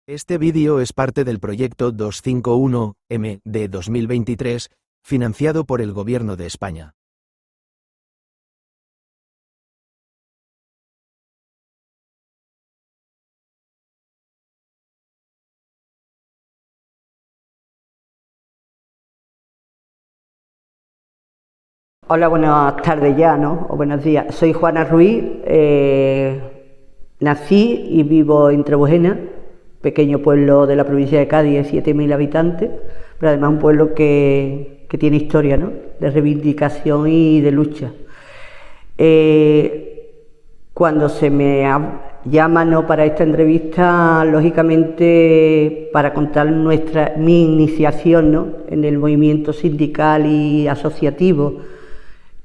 Este vídeo es parte del proyecto 251M de 2023, financiado por el Gobierno de España. Hola, buenas tardes ya, ¿no? O buenos días. Soy Juana Ruiz, nací y vivo en Trebujena, pequeño pueblo de la provincia de Cádiz, de 7.000 habitantes, pero además un pueblo que tiene historia, ¿no? De reivindicación y de lucha. Cuando se me llama, ¿no?, para esta entrevista, lógicamente para contar mi iniciación, ¿no?, en el movimiento sindical y asociativo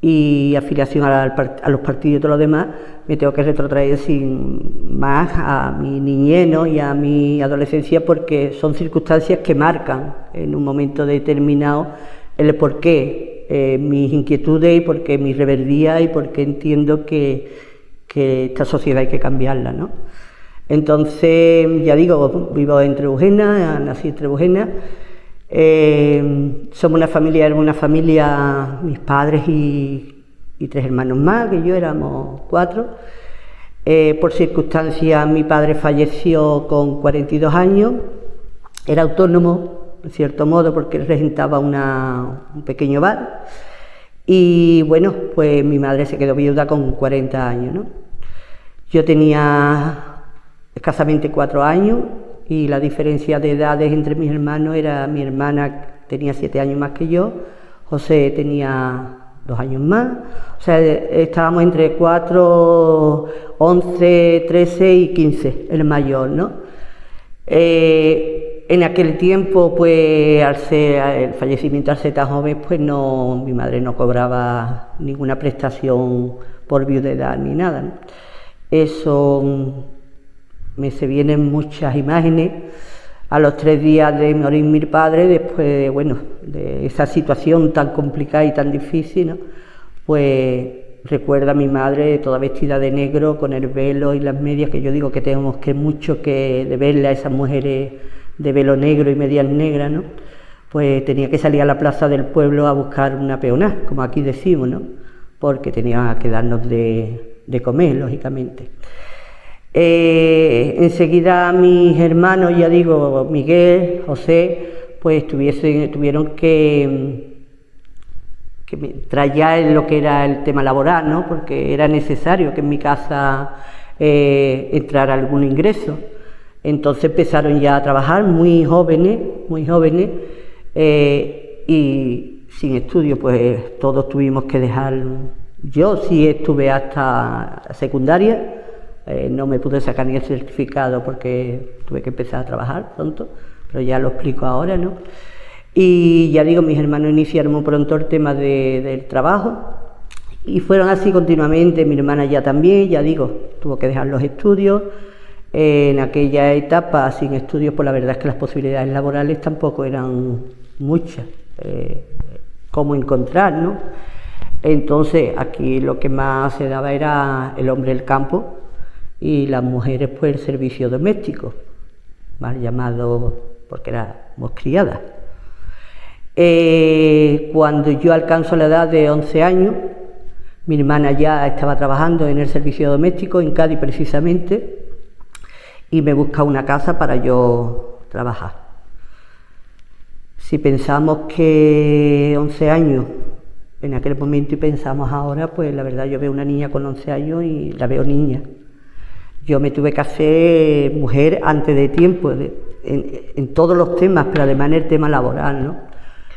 y afiliación a los partidos y todo lo demás, me tengo que retrotraer sin más a mi niñez, ¿no?, y a mi adolescencia, porque son circunstancias que marcan en un momento determinado el porqué, mis inquietudes y porqué mi rebeldía y porqué entiendo que esta sociedad hay que cambiarla, ¿no? Entonces, ya digo, vivo en Trebujena, nací en Trebujena. Somos una familia, mis padres y 3 hermanos más, que yo éramos 4. Por circunstancias, mi padre falleció con 42 años, era autónomo, en cierto modo, porque él regentaba un pequeño bar, y bueno, pues mi madre se quedó viuda con 40 años, ¿no? Yo tenía escasamente 4 años, y la diferencia de edades entre mis hermanos era: mi hermana tenía 7 años más que yo, José tenía 2 años más, o sea, estábamos entre 4, 11, 13 y 15, el mayor, ¿no? En aquel tiempo, pues, al ser el fallecimiento, al ser tan joven, pues no, mi madre no cobraba ninguna prestación por viudedad ni nada, ¿no? Eso se vienen muchas imágenes. A los 3 días de morir mi padre, después, bueno, de esa situación tan complicada y tan difícil, ¿no?, pues recuerda a mi madre toda vestida de negro, con el velo y las medias, que yo digo que tenemos que mucho que deberle a esas mujeres de velo negro y medias negras, ¿no? Pues tenía que salir a la plaza del pueblo a buscar una peonada, como aquí decimos, ¿no?, porque tenía que darnos de comer, lógicamente. Enseguida mis hermanos, ya digo, Miguel, José, pues tuvieron que traer lo que era el tema laboral, ¿no?, porque era necesario que en mi casa entrara algún ingreso. Entonces empezaron ya a trabajar muy jóvenes, y sin estudio, pues todos tuvimos que dejar. Yo sí estuve hasta secundaria. No me pude sacar ni el certificado porque tuve que empezar a trabajar pronto, pero ya lo explico ahora, ¿no? Y ya digo, mis hermanos iniciaron muy pronto el tema del trabajo, y fueron así continuamente. Mi hermana ya también, ya digo, tuvo que dejar los estudios. En aquella etapa, sin estudios, pues la verdad es que las posibilidades laborales tampoco eran muchas, cómo encontrar, ¿no? Entonces aquí lo que más se daba era el hombre del campo, y las mujeres, pues, el servicio doméstico, mal llamado porque éramos criadas. Cuando yo alcanzo la edad de 11 años, mi hermana ya estaba trabajando en el servicio doméstico, en Cádiz precisamente, y me busca una casa para yo trabajar. Si pensamos que 11 años en aquel momento y pensamos ahora, pues la verdad, yo veo una niña con 11 años y la veo niña. Yo me tuve que hacer mujer antes de tiempo, en todos los temas, pero además en el tema laboral, ¿no?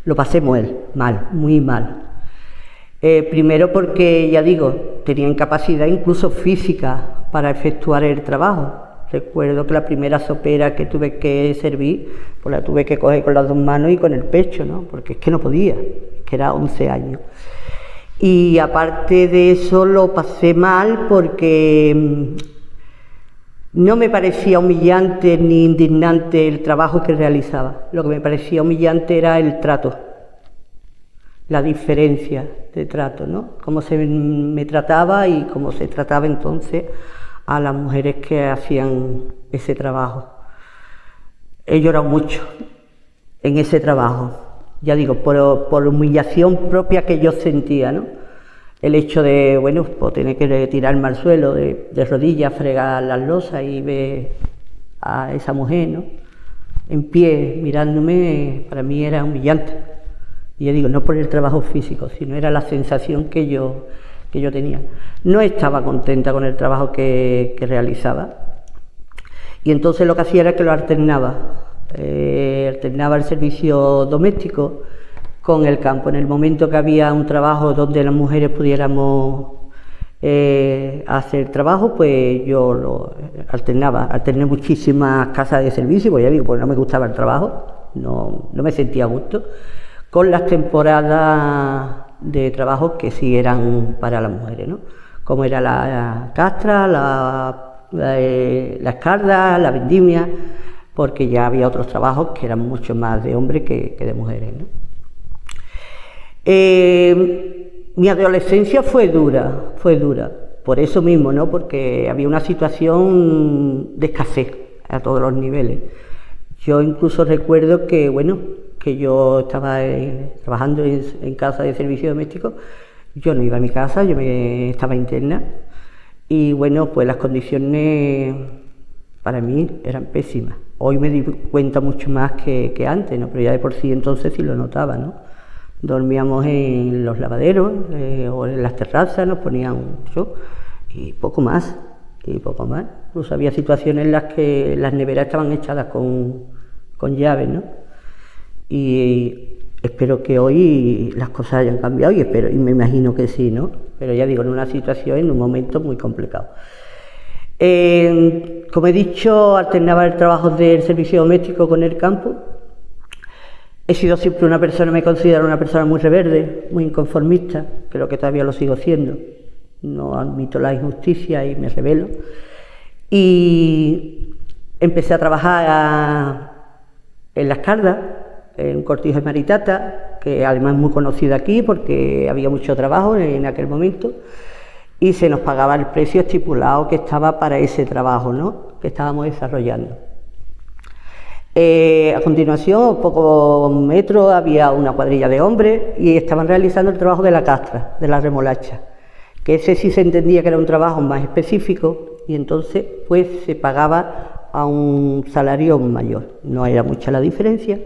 Lo pasé mal, muy mal. Primero porque, ya digo, tenía incapacidad incluso física para efectuar el trabajo. Recuerdo que la primera sopera que tuve que servir, pues la tuve que coger con las 2 manos y con el pecho, ¿no?, porque es que no podía, que era 11 años. Y aparte de eso lo pasé mal porque no me parecía humillante ni indignante el trabajo que realizaba. Lo que me parecía humillante era el trato, la diferencia de trato, ¿no?, cómo se me trataba y cómo se trataba entonces a las mujeres que hacían ese trabajo. He llorado mucho en ese trabajo, ya digo, por humillación propia que yo sentía, ¿no? El hecho de, bueno, pues tener que tirarme al suelo de rodillas, fregar las losas y ver a esa mujer, ¿no?, en pie, mirándome, para mí era humillante. Y ya digo, no por el trabajo físico, sino era la sensación que yo tenía. No estaba contenta con el trabajo que realizaba. Y entonces lo que hacía era que lo alternaba. Alternaba el servicio doméstico con el campo. En el momento que había un trabajo donde las mujeres pudiéramos hacer trabajo, pues yo lo alternaba. Alterné muchísimas casas de servicio, pues ya digo, pues no me gustaba el trabajo, no me sentía a gusto, con las temporadas de trabajo que sí eran para las mujeres, ¿no? Como era la castra, la escarda, la vendimia, porque ya había otros trabajos que eran mucho más de hombres que de mujeres, ¿no? Mi adolescencia fue dura, por eso mismo, ¿no? Porque había una situación de escasez a todos los niveles. Yo incluso recuerdo que, bueno, que yo estaba trabajando en casa de servicio doméstico, yo no iba a mi casa, estaba interna, y bueno, pues las condiciones para mí eran pésimas. Hoy me di cuenta mucho más que antes, ¿no? Pero ya de por sí entonces sí lo notaba, ¿no? Dormíamos en los lavaderos o en las terrazas, nos ponían mucho y poco más. Incluso había situaciones en las que las neveras estaban echadas con llaves, ¿no? Y espero que hoy las cosas hayan cambiado y me imagino que sí, ¿no? Pero ya digo, en una situación, en un momento muy complicado. Como he dicho, alternaba el trabajo del servicio doméstico con el campo. He sido siempre me considero una persona muy rebelde, muy inconformista, creo que todavía lo sigo siendo. No admito la injusticia y me rebelo. Y empecé a trabajar en Las Cardas, en Cortijo de Maritata, que además es muy conocida aquí porque había mucho trabajo en aquel momento, y se nos pagaba el precio estipulado que estaba para ese trabajo, ¿no?, que estábamos desarrollando. A continuación, a pocos metros, había una cuadrilla de hombres y estaban realizando el trabajo de la castra, de la remolacha, que ese sí se entendía que era un trabajo más específico y entonces pues se pagaba a un salario mayor. No era mucha la diferencia,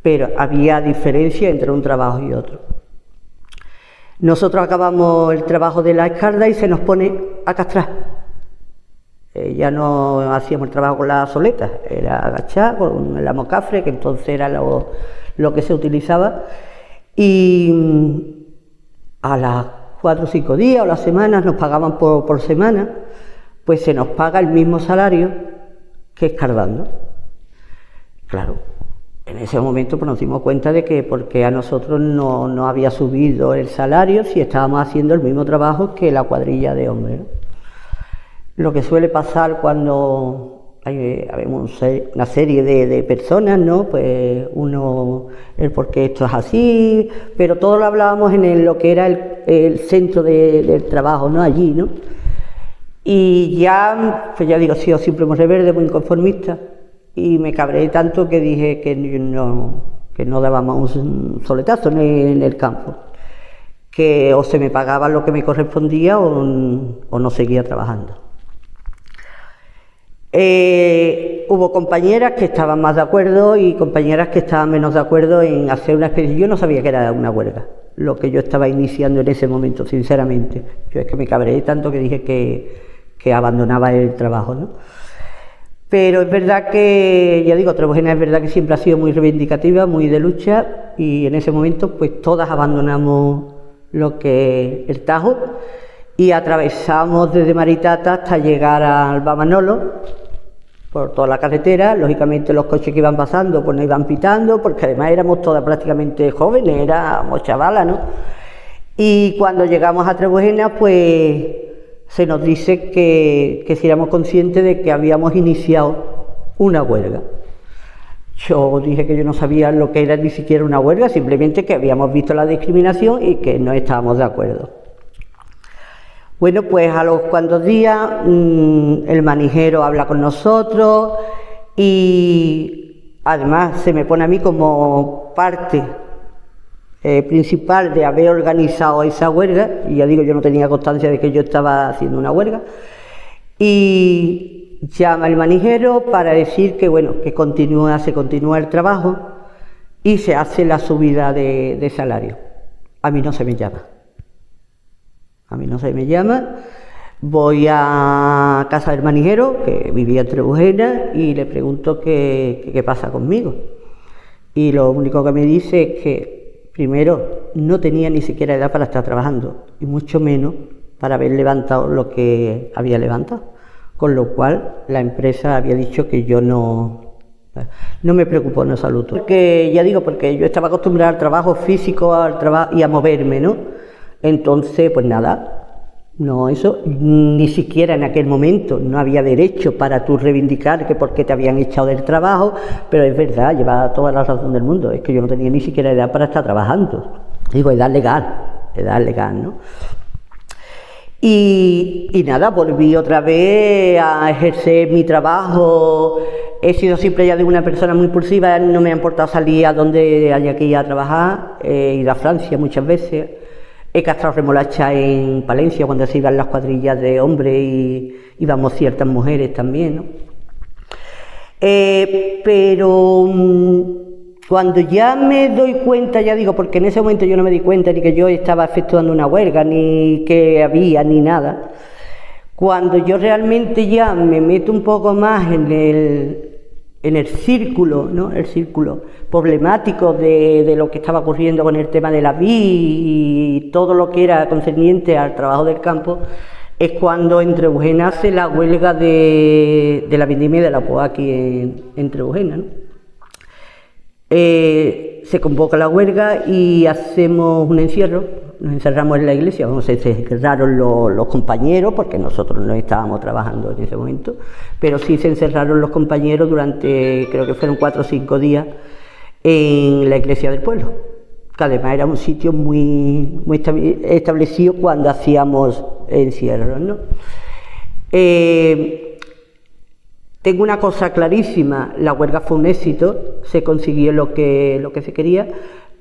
pero había diferencia entre un trabajo y otro. Nosotros acabamos el trabajo de la escarda y se nos pone a castrar. Ya no hacíamos el trabajo con la soleta, era agachar con la mocafre, que entonces era lo que se utilizaba, y a las 4 o 5 días o las semanas nos pagaban por semana, pues se nos paga el mismo salario que escardando. Claro, en ese momento pues nos dimos cuenta de que porque a nosotros no había subido el salario si estábamos haciendo el mismo trabajo que la cuadrilla de hombres, ¿no? Lo que suele pasar cuando habemos una serie de personas, ¿no? Pues el por qué esto es así, pero todo lo hablábamos en lo que era el centro del trabajo, ¿no?, allí, ¿no? Y ya, pues ya digo, he sido siempre muy rebelde, muy inconformista, y me cabré tanto que dije que no dábamos un soletazo en el campo, que o se me pagaba lo que me correspondía o no seguía trabajando. Hubo compañeras que estaban más de acuerdo y compañeras que estaban menos de acuerdo en hacer una especie. Yo no sabía que era una huelga, lo que yo estaba iniciando en ese momento, sinceramente. Yo es que me cabré tanto que dije que abandonaba el trabajo, ¿no? Pero es verdad que, ya digo, Trebujena es verdad que siempre ha sido muy reivindicativa, muy de lucha, y en ese momento pues todas abandonamos lo que es el Tajo y atravesamos desde Maritata hasta llegar al Alba Manolo por toda la carretera. Lógicamente los coches que iban pasando pues nos iban pitando, porque además éramos todas prácticamente jóvenes, éramos chavalas, ¿no? Y cuando llegamos a Trebujena pues se nos dice que si éramos conscientes de que habíamos iniciado una huelga. Yo dije que yo no sabía lo que era ni siquiera una huelga, simplemente que habíamos visto la discriminación y que no estábamos de acuerdo. Bueno, pues a los cuantos días el manijero habla con nosotros y además se me pone a mí como parte principal de haber organizado esa huelga, y ya digo, yo no tenía constancia de que yo estaba haciendo una huelga, y llama el manijero para decir que bueno, que se continúa el trabajo y se hace la subida de salario. A mí no se me llama. A mí no se me llama. Voy a casa del manijero, que vivía en Trebujena, y le pregunto qué pasa conmigo. Y lo único que me dice es que, primero, no tenía ni siquiera edad para estar trabajando, y mucho menos para haber levantado lo que había levantado. Con lo cual, la empresa había dicho que yo no me preocupó en absoluto. Porque, ya digo, porque yo estaba acostumbrada al trabajo físico y a moverme, ¿no? Entonces, pues nada. No, eso ni siquiera en aquel momento no había derecho para tú reivindicar que por qué te habían echado del trabajo, pero es verdad, lleva toda la razón del mundo, es que yo no tenía ni siquiera edad para estar trabajando. Digo, edad legal, ¿no? Y nada, volví otra vez a ejercer mi trabajo. He sido siempre, ya digo, una persona muy impulsiva, no me ha importado salir a donde haya que ir a trabajar, he ido a Francia muchas veces. He castrado remolacha en Palencia cuando se iban las cuadrillas de hombres y íbamos ciertas mujeres también, ¿no? Pero cuando ya me doy cuenta, ya digo, porque en ese momento yo no me di cuenta ni que yo estaba efectuando una huelga, ni que había, ni nada. Cuando yo realmente ya me meto un poco más en el círculo, ¿no? El círculo problemático de lo que estaba ocurriendo con el tema de la BI y todo lo que era concerniente al trabajo del campo, es cuando en Trebujena hace la huelga de la vendimia de la POA aquí en Trebujena, ¿no? Se convoca la huelga y hacemos un encierro, nos encerramos en la iglesia, se encerraron los compañeros, porque nosotros no estábamos trabajando en ese momento, pero sí se encerraron los compañeros durante, creo que fueron 4 o 5 días, en la iglesia del pueblo, que además era un sitio muy establecido cuando hacíamos encierros, ¿no? Tengo una cosa clarísima, la huelga fue un éxito, se consiguió lo que se quería,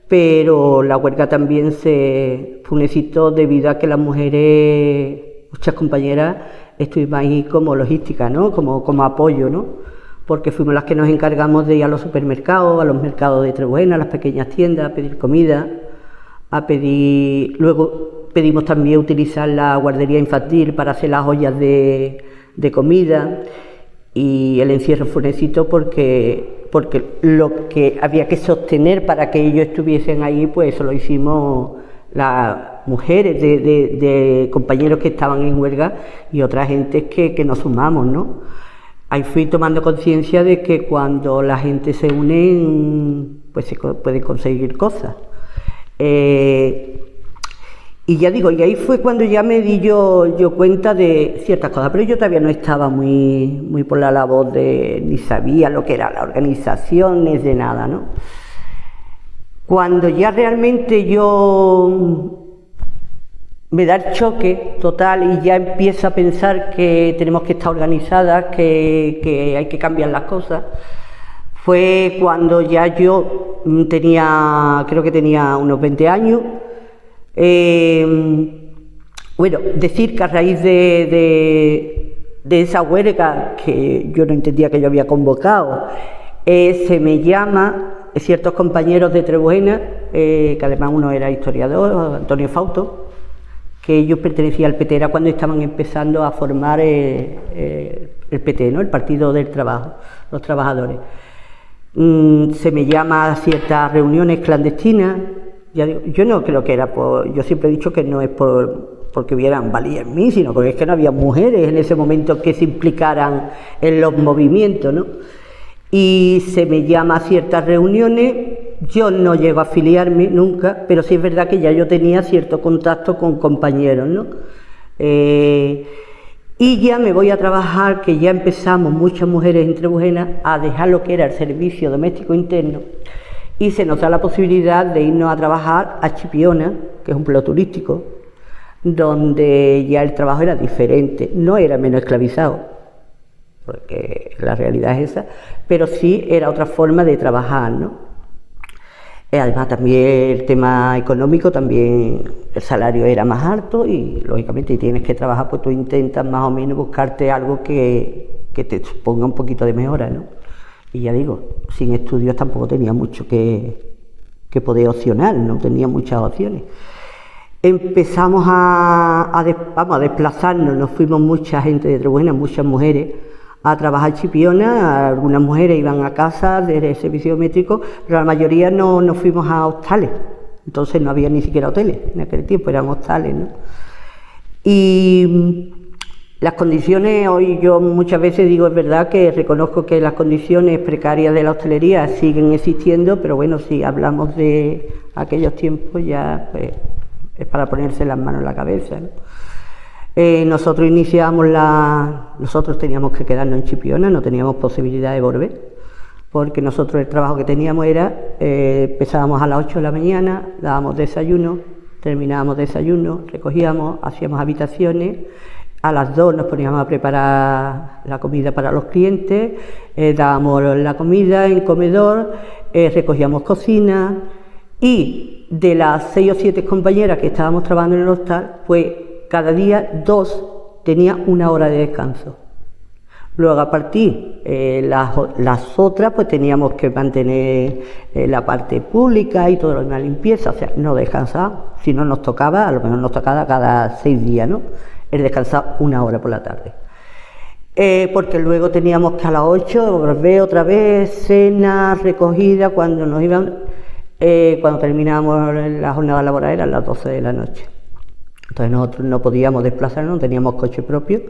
pero la huelga también fue un éxito debido a que las mujeres, muchas compañeras, estuvimos ahí como logística, ¿no? Como apoyo, ¿no? Porque fuimos las que nos encargamos de ir a los supermercados, a los mercados de Trebujena, a las pequeñas tiendas, a pedir comida, luego pedimos también utilizar la guardería infantil para hacer las ollas de comida. Y el encierro fue un éxito porque lo que había que sostener para que ellos estuviesen ahí, pues eso lo hicimos las mujeres de compañeros que estaban en huelga y otra gente que nos sumamos, ¿no? Ahí fui tomando conciencia de que cuando la gente se une, pues se pueden conseguir cosas. Y ya digo, y ahí fue cuando ya me di yo cuenta de ciertas cosas, pero yo todavía no estaba muy por la labor ni sabía lo que era la organización, ni de nada, ¿no? Cuando ya realmente yo me da el choque total y ya empiezo a pensar que tenemos que estar organizadas, que hay que cambiar las cosas, fue cuando ya yo creo que tenía unos 20 años. Bueno, decir que a raíz de esa huelga que yo no entendía que yo había convocado, se me llama ciertos compañeros de Trebujena, que además uno era historiador, Antonio Fausto, que ellos pertenecían al PT, era cuando estaban empezando a formar el PT, ¿no? El Partido del Trabajo, los trabajadores. Se me llama a ciertas reuniones clandestinas. Ya digo, yo no creo que era yo siempre he dicho que no es porque hubieran valía en mí, sino porque es que no había mujeres en ese momento que se implicaran en los movimientos, ¿no? Y se me llama a ciertas reuniones, yo no llego a afiliarme nunca, pero sí es verdad que ya yo tenía cierto contacto con compañeros, ¿no? Y ya me voy a trabajar, que ya empezamos muchas mujeres en Trebujena a dejar lo que era el servicio doméstico interno, y se nos da la posibilidad de irnos a trabajar a Chipiona, que es un pueblo turístico, donde ya el trabajo era diferente, no era menos esclavizado, porque la realidad es esa, pero sí era otra forma de trabajar, ¿no? Además también el tema económico, también el salario era más alto y lógicamente tienes que trabajar, pues tú intentas más o menos buscarte algo que te suponga un poquito de mejora, ¿no? Y ya digo, sin estudios tampoco tenía mucho que poder opcionar, no tenía muchas opciones. Empezamos a desplazarnos, nos fuimos mucha gente de Trebuena, muchas mujeres, a trabajar Chipiona. Algunas mujeres iban a casa de servicio métrico, pero la mayoría no nos fuimos a hostales, entonces no había ni siquiera hoteles en aquel tiempo, eran hostales, ¿no? Y las condiciones, hoy yo muchas veces digo, es verdad que reconozco que las condiciones precarias de la hostelería siguen existiendo, pero bueno, si hablamos de aquellos tiempos ya pues es para ponerse las manos en la cabeza, ¿no? Nosotros teníamos que quedarnos en Chipiona, no teníamos posibilidad de volver, porque nosotros el trabajo que teníamos era, empezábamos a las 8 de la mañana, dábamos desayuno, terminábamos desayuno, recogíamos, hacíamos habitaciones, a las 2 nos poníamos a preparar la comida para los clientes, dábamos la comida en comedor, recogíamos cocina, y de las 6 o 7 compañeras que estábamos trabajando en el hostal, pues cada día 2 tenía 1 hora de descanso. Luego a partir las otras pues teníamos que mantener la parte pública y todo lo demás, limpieza, o sea, no descansábamos, si no nos tocaba, a lo mejor nos tocaba cada 6 días, ¿no? El descansar 1 hora por la tarde. Porque luego teníamos que a las 8 volver otra vez, cena, recogida, cuando nos iban, cuando terminábamos la jornada laboral eran las 12 de la noche. Entonces nosotros no podíamos desplazarnos, no teníamos coche propio,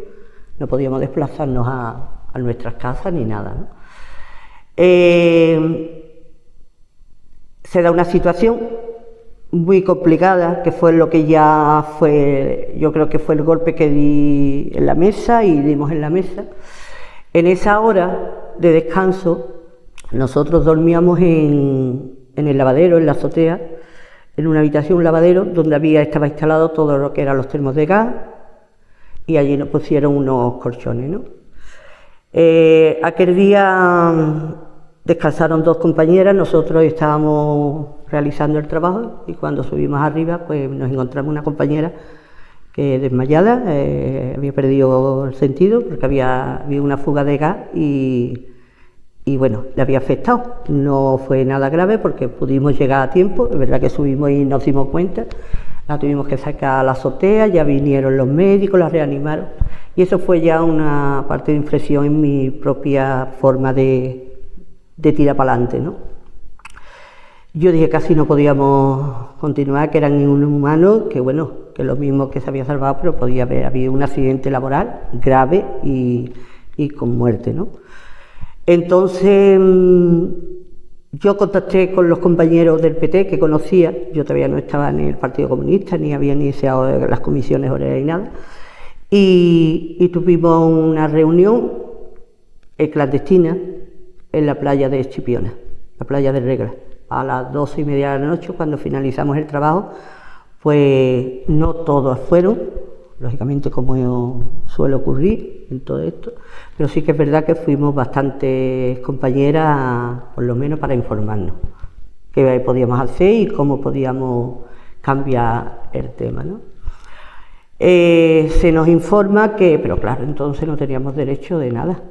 no podíamos desplazarnos a nuestras casas ni nada, ¿no? Se da una situación muy complicada, que fue lo que ya fue, yo creo que fue el golpe que di en la mesa y dimos en la mesa. En esa hora de descanso, nosotros dormíamos en el lavadero, en la azotea, en una habitación, un lavadero, donde estaba instalado todo lo que eran los termos de gas, y allí nos pusieron unos colchones, ¿no? Aquel día descansaron 2 compañeras, nosotros estábamos realizando el trabajo y cuando subimos arriba pues nos encontramos una compañera que desmayada, había perdido el sentido porque había una fuga de gas y bueno, le había afectado. No fue nada grave porque pudimos llegar a tiempo, es verdad que subimos y nos dimos cuenta, la tuvimos que sacar a la azotea, ya vinieron los médicos, la reanimaron y eso fue ya una parte de inflexión en mi propia forma de tirar para adelante, ¿no? Yo dije que casi no podíamos continuar, que eran inhumanos, que bueno, que lo mismo que se había salvado, pero podía haber habido un accidente laboral grave y con muerte, ¿no? Entonces yo contacté con los compañeros del PT que conocía, yo todavía no estaba en el Partido Comunista, ni había iniciado las comisiones obreranas y nada, y tuvimos una reunión clandestina en la playa de Chipiona, la playa de Regla, a las 12:30 de la noche, cuando finalizamos el trabajo. Pues no todos fueron, lógicamente, como suele ocurrir en todo esto, pero sí que es verdad que fuimos bastantes compañeras, por lo menos para informarnos qué podíamos hacer y cómo podíamos cambiar el tema, ¿no? Se nos informa que, pero claro, entonces no teníamos derecho de nada.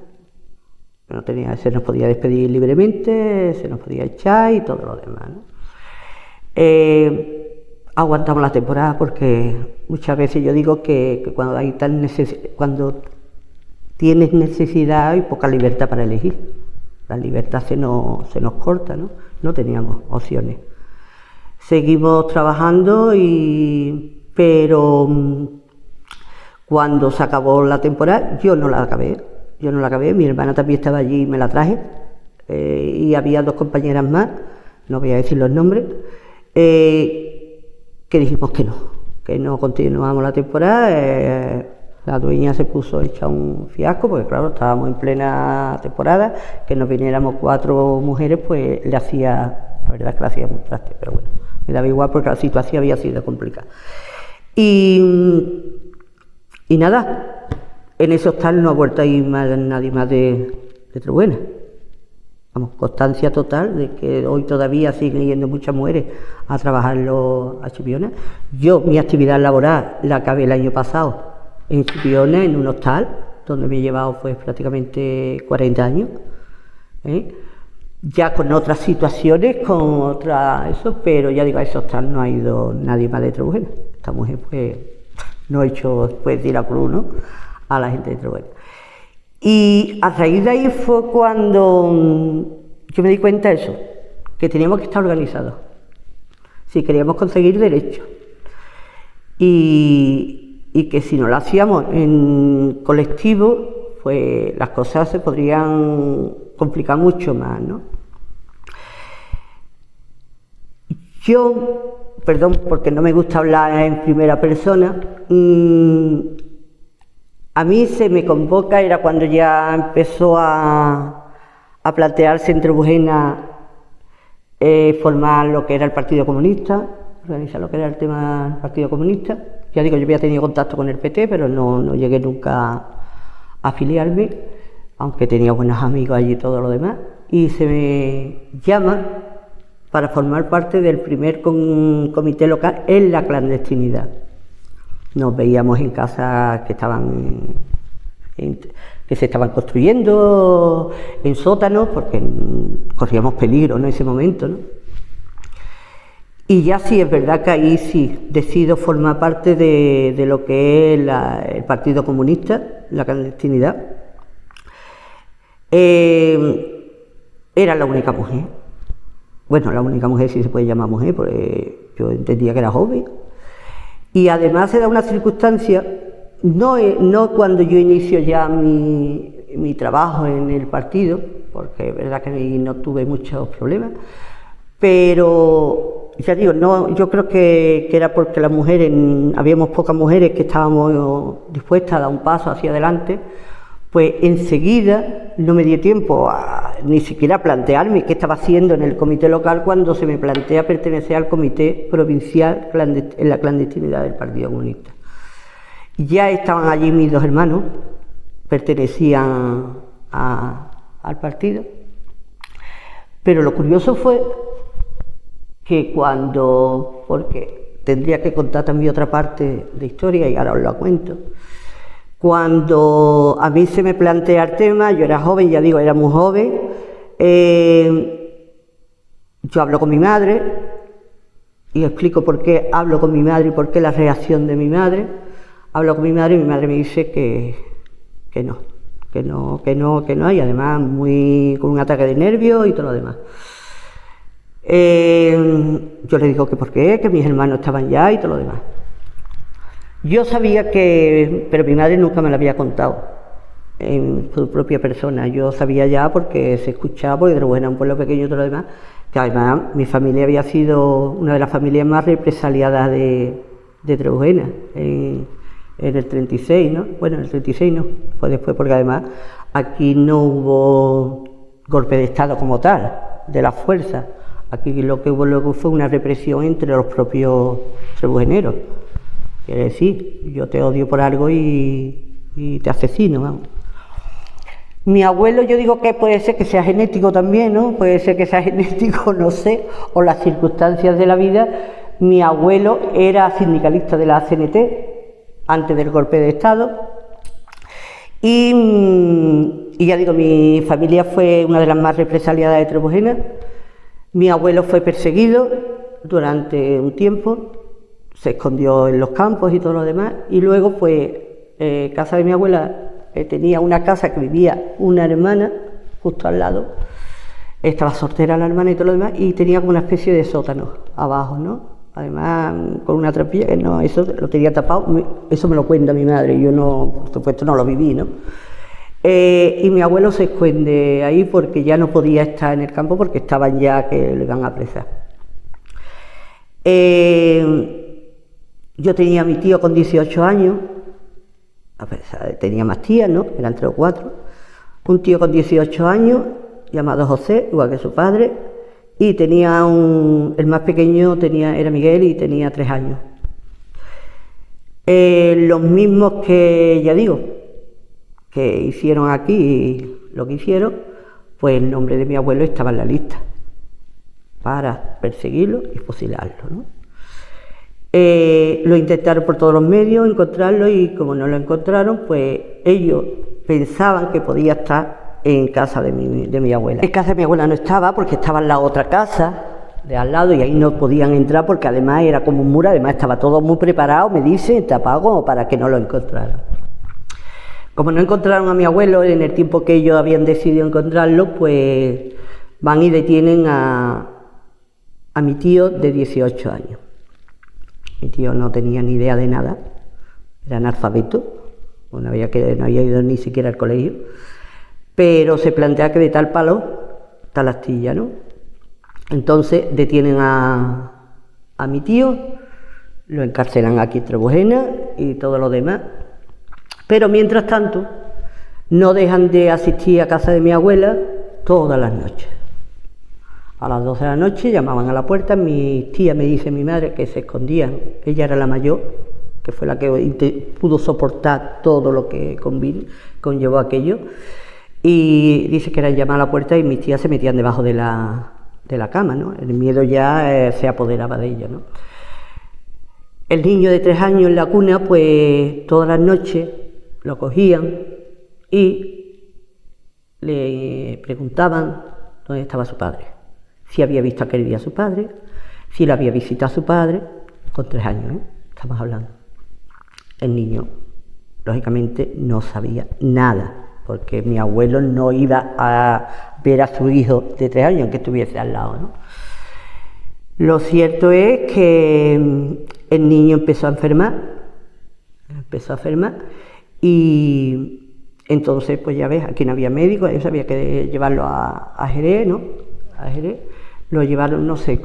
Se nos podía despedir libremente, se nos podía echar y todo lo demás, ¿no? Aguantamos la temporada porque muchas veces yo digo que cuando tienes necesidad hay poca libertad para elegir. La libertad se nos corta, ¿no? No teníamos opciones. Seguimos trabajando pero cuando se acabó la temporada yo no la acabé. Mi hermana también estaba allí y me la traje, y había 2 compañeras más, no voy a decir los nombres, que dijimos que no continuamos la temporada. La dueña se puso hecha un fiasco, porque claro, estábamos en plena temporada, que nos viniéramos 4 mujeres, pues la verdad es que le hacía un traste, pero bueno, me daba igual porque la situación había sido complicada. Y nada, En ese hostal no ha vuelto a ir nadie más de Trebuena. Vamos, constancia total de que hoy todavía siguen yendo muchas mujeres a trabajar a Chipiona. Yo mi actividad laboral la acabé el año pasado en Chipiona, en un hostal, donde me he llevado pues prácticamente 40 años. Ya con otras situaciones, con otras pero ya digo, a ese hostal no ha ido nadie más de Trebuena. Esta mujer pues no ha hecho pues ir a cruz, ¿no?, a la gente de Trebuena. Y a raíz de ahí fue cuando yo me di cuenta de eso, que teníamos que estar organizados si queríamos conseguir derechos, y que si no lo hacíamos en colectivo, pues las cosas se podrían complicar mucho más, ¿no? Yo, perdón, porque no me gusta hablar en primera persona, a mí se me convoca, era cuando ya empezó a plantearse en Trebujena formar lo que era el Partido Comunista, organizar lo que era el tema del Partido Comunista. Ya digo, yo había tenido contacto con el PT, pero no llegué nunca a afiliarme, aunque tenía buenos amigos allí y todo lo demás, y se me llama para formar parte del primer comité local en la clandestinidad. Nos veíamos en casas que se estaban construyendo, en sótanos, porque corríamos peligro en ese momento, ¿no? Y ya sí, es verdad que ahí sí decido formar parte de lo que es el Partido Comunista, la clandestinidad. Era la única mujer. Bueno, la única mujer, si se puede llamar mujer, porque yo entendía que era joven. Y además se da una circunstancia, no cuando yo inicio ya mi trabajo en el partido, porque es verdad que no tuve muchos problemas, pero ya digo, yo creo que era porque las mujeres, habíamos pocas mujeres que estábamos dispuestas a dar un paso hacia adelante. Pues enseguida no me dio tiempo ni siquiera a plantearme qué estaba haciendo en el comité local cuando se me plantea pertenecer al comité provincial en la clandestinidad del Partido Comunista. Ya estaban allí mis dos hermanos, pertenecían al partido, pero lo curioso fue que porque tendría que contar también otra parte de historia y ahora os la cuento. Cuando a mí se me plantea el tema, yo era joven, ya digo, era muy joven, yo hablo con mi madre y explico por qué hablo con mi madre y por qué la reacción de mi madre. Hablo con mi madre y mi madre me dice que no, y además con un ataque de nervios y todo lo demás. Yo le digo que por qué, que mis hermanos estaban ya y todo lo demás. Yo sabía pero mi madre nunca me lo había contado en su propia persona. Yo sabía ya porque se escuchaba, porque Trebuena era un pueblo pequeño y todo lo demás, que además mi familia había sido una de las familias más represaliadas de Trebuena en el 36, ¿no? Bueno, en el 36 no, fue después, porque además aquí no hubo golpe de Estado como tal, de las fuerzas. Aquí lo que hubo luego fue una represión entre los propios trebujeneros. Quiere decir, yo te odio por algo y te asesino, vamos. Mi abuelo, yo digo que puede ser que sea genético también, ¿no? Puede ser que sea genético, no sé, o las circunstancias de la vida. Mi abuelo era sindicalista de la CNT antes del golpe de Estado. Y ya digo, mi familia fue una de las más represaliadas de Trebujena. Mi abuelo fue perseguido durante un tiempo, se escondió en los campos y todo lo demás, y luego pues casa de mi abuela tenía una casa que vivía una hermana justo al lado, estaba soltera la hermana y todo lo demás, y tenía como una especie de sótano abajo, ¿no? Además con una trampilla que no, eso lo tenía tapado, eso me lo cuenta mi madre, yo no, por supuesto no lo viví, ¿no? Y mi abuelo se esconde ahí porque ya no podía estar en el campo porque estaban ya que lo iban a apresar. Yo tenía a mi tío con 18 años, a pesar, tenía más tías, ¿no? Eran 3 o 4. Un tío con 18 años, llamado José, igual que su padre, y tenía el más pequeño era Miguel y tenía 3 años. Los mismos que, ya digo, que hicieron aquí lo que hicieron, pues el nombre de mi abuelo estaba en la lista para perseguirlo y fusilarlo, ¿no? Lo intentaron por todos los medios encontrarlo y como no lo encontraron, pues ellos pensaban que podía estar en casa de mi abuela. En casa de mi abuela no estaba porque estaba en la otra casa de al lado y ahí no podían entrar porque además era como un muro, además estaba todo muy preparado, me dicen, tapado como para que no lo encontraran. Como no encontraron a mi abuelo en el tiempo que ellos habían decidido encontrarlo, pues van y detienen a mi tío de 18 años. Mi tío no tenía ni idea de nada, era analfabeto, no había ido ni siquiera al colegio, pero se plantea que de tal palo, tal astilla, ¿no? Entonces detienen a mi tío, lo encarcelan aquí en Trebujena y todo lo demás, pero mientras tanto no dejan de asistir a casa de mi abuela todas las noches. A las 12 de la noche llamaban a la puerta, mi tía me dice, mi madre, que se escondían, ella era la mayor, que fue la que pudo soportar todo lo que conllevó aquello, y dice que era llamar a la puerta y mis tías se metían debajo de la cama, ¿no? El miedo ya se apoderaba de ella, ¿no? El niño de 3 años en la cuna, pues todas las noches lo cogían y le preguntaban dónde estaba su padre, si había visto aquel día a su padre, si lo había visitado a su padre, con 3 años, ¿eh? Estamos hablando. El niño, lógicamente, no sabía nada, porque mi abuelo no iba a ver a su hijo de 3 años, aunque estuviese al lado, ¿no? Lo cierto es que el niño empezó a enfermar y entonces, pues ya ves, aquí no había médico, ellos había que llevarlo a Jerez, ¿no? A Jerez, lo llevaron, no sé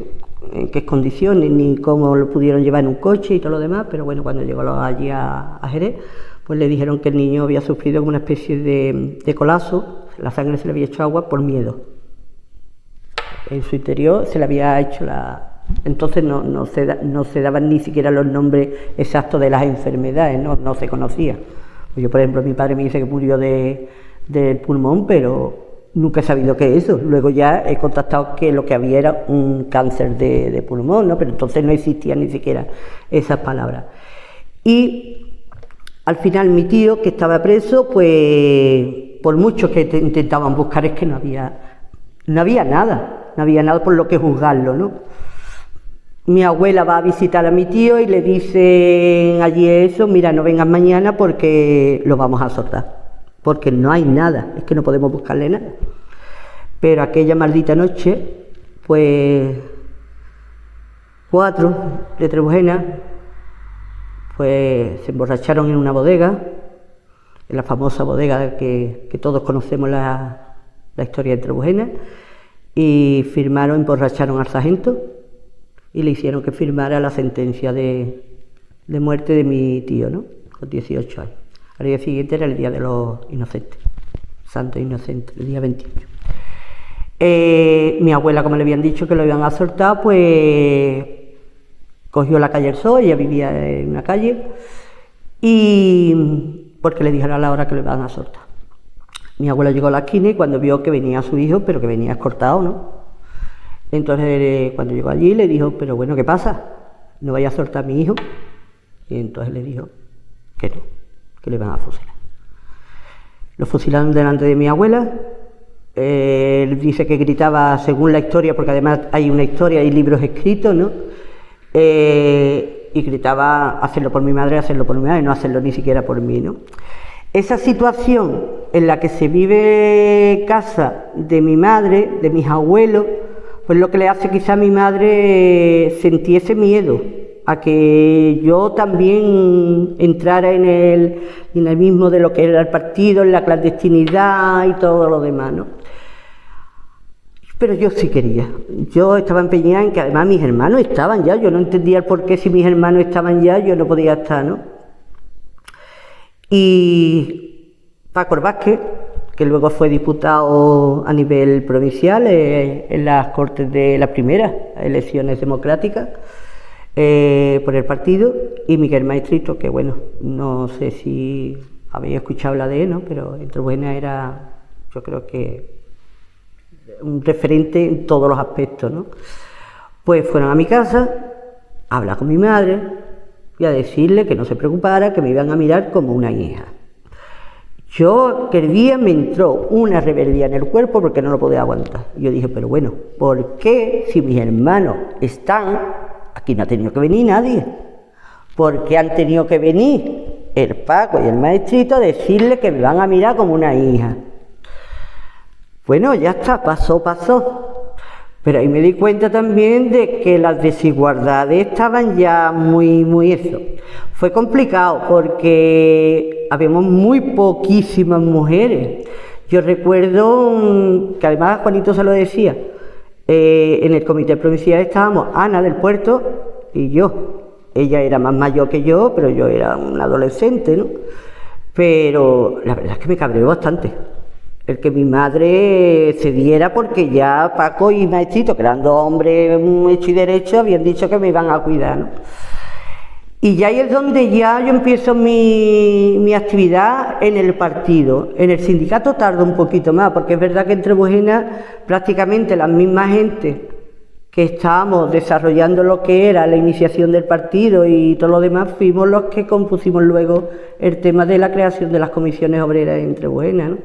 en qué condiciones ni cómo lo pudieron llevar en un coche y todo lo demás, pero bueno, cuando llegó allí a Jerez, pues le dijeron que el niño había sufrido una especie de colapso, la sangre se le había hecho agua por miedo. En su interior se le había hecho entonces no se daban ni siquiera los nombres exactos de las enfermedades, no se conocía. Pues yo, por ejemplo, mi padre me dice que murió del pulmón, pero nunca he sabido qué es eso. Luego ya he contactado que lo que había era un cáncer de pulmón, ¿no? Pero entonces no existían ni siquiera esas palabras. Y al final mi tío, que estaba preso, pues por mucho que intentaban buscar, es que no había nada por lo que juzgarlo, ¿no? Mi abuela va a visitar a mi tío y le dicen allí eso, mira, no vengas mañana porque lo vamos a soltar, porque no hay nada, es que no podemos buscarle nada. Pero aquella maldita noche, pues 4 de Trebujena, pues se emborracharon en una bodega, en la famosa bodega que todos conocemos la historia de Trebujena, y emborracharon al sargento y le hicieron que firmara la sentencia de muerte de mi tío, ¿no? Con 18 años. Al día siguiente era el Día de los Inocentes, Santos Inocentes, el día 28. Mi abuela, como le habían dicho que lo iban a soltar, pues cogió la calle El Sol, ella vivía en una calle, y porque le dijeron a la hora que lo iban a soltar. Mi abuela llegó a la esquina y cuando vio que venía su hijo, pero que venía escortado, ¿no? Entonces cuando llegó allí le dijo, pero bueno, ¿qué pasa? ¿No vaya a soltar a mi hijo? Y entonces le dijo que no, que le iban a fusilar. Lo fusilaron delante de mi abuela. Él dice que gritaba según la historia, porque además hay una historia, hay libros escritos, ¿no? Y gritaba, hacerlo por mi madre, no hacerlo ni siquiera por mí, ¿no? Esa situación en la que se vive casa de mi madre, de mis abuelos, pues lo que le hace quizá a mi madre sintiese miedo a que yo también entrara en el mismo de lo que era el partido, en la clandestinidad y todo lo demás, ¿no? Pero yo sí quería, yo estaba empeñada en que además mis hermanos estaban ya, yo no entendía el por qué si mis hermanos estaban ya, yo no podía estar, ¿no? Y Paco Vázquez, que luego fue diputado a nivel provincial en las Cortes de las primeras elecciones democráticas por el partido, y Miguel Maestrito, que bueno, no sé si habéis escuchado hablar de él, ¿no? Pero Entre Buenas era, yo creo que, un referente en todos los aspectos, ¿no? Pues fueron a mi casa a hablar con mi madre y a decirle que no se preocupara, que me iban a mirar como una hija. Yo, aquel día me entró una rebeldía en el cuerpo porque no lo podía aguantar. Yo dije, pero bueno, ¿por qué si mis hermanos están, aquí no ha tenido que venir nadie? ¿Por qué han tenido que venir el Paco y el maestrito a decirle que me van a mirar como una hija? Bueno, ya está, pasó. Pero ahí me di cuenta también de que las desigualdades estaban ya muy eso. Fue complicado porque habíamos muy poquísimas mujeres. Yo recuerdo que además Juanito se lo decía, en el comité provincial estábamos Ana del Puerto y yo. Ella era más mayor que yo, pero yo era un adolescente, ¿no? Pero la verdad es que me cabreó bastante el que mi madre cediera, porque ya Paco y Maestrito, que eran dos hombres hechos y derechos, habían dicho que me iban a cuidar, ¿no? Y ya ahí es donde ya yo empiezo mi actividad en el partido. En el sindicato tardo un poquito más, porque es verdad que Entre Buenas prácticamente la misma gente que estábamos desarrollando lo que era la iniciación del partido y todo lo demás, fuimos los que compusimos luego el tema de la creación de las comisiones obreras de Entre Buenas, ¿no?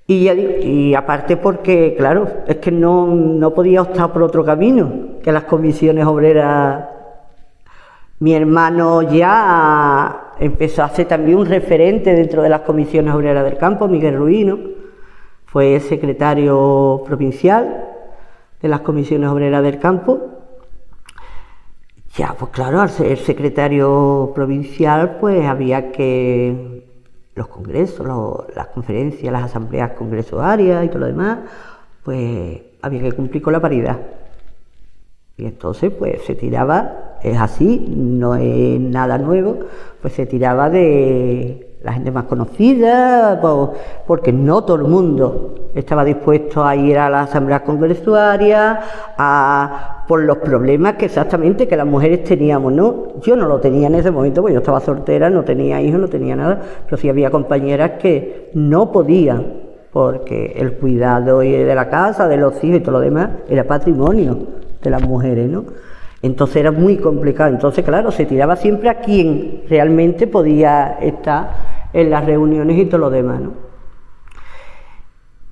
Y aparte porque, claro, es que no podía optar por otro camino que las comisiones obreras. Mi hermano ya empezó a ser también un referente dentro de las comisiones obreras del campo, Miguel Ruiz, ¿no? Fue secretario provincial de las comisiones obreras del campo. Ya, pues claro, al ser secretario provincial, pues había que los congresos, las conferencias, las asambleas congresuarias y todo lo demás, pues había que cumplir con la paridad. Y entonces pues se tiraba, es así, no es nada nuevo, pues se tiraba de la gente más conocida, porque no todo el mundo estaba dispuesto a ir a las asambleas congresuarias, por los problemas que exactamente que las mujeres teníamos, ¿no? Yo no lo tenía en ese momento, porque yo estaba soltera, no tenía hijos, no tenía nada, pero sí había compañeras que no podían, porque el cuidado de la casa, de los hijos y todo lo demás, era patrimonio de las mujeres, ¿no? Entonces era muy complicado. Entonces, claro, se tiraba siempre a quien realmente podía estar en las reuniones y todo lo demás, ¿no?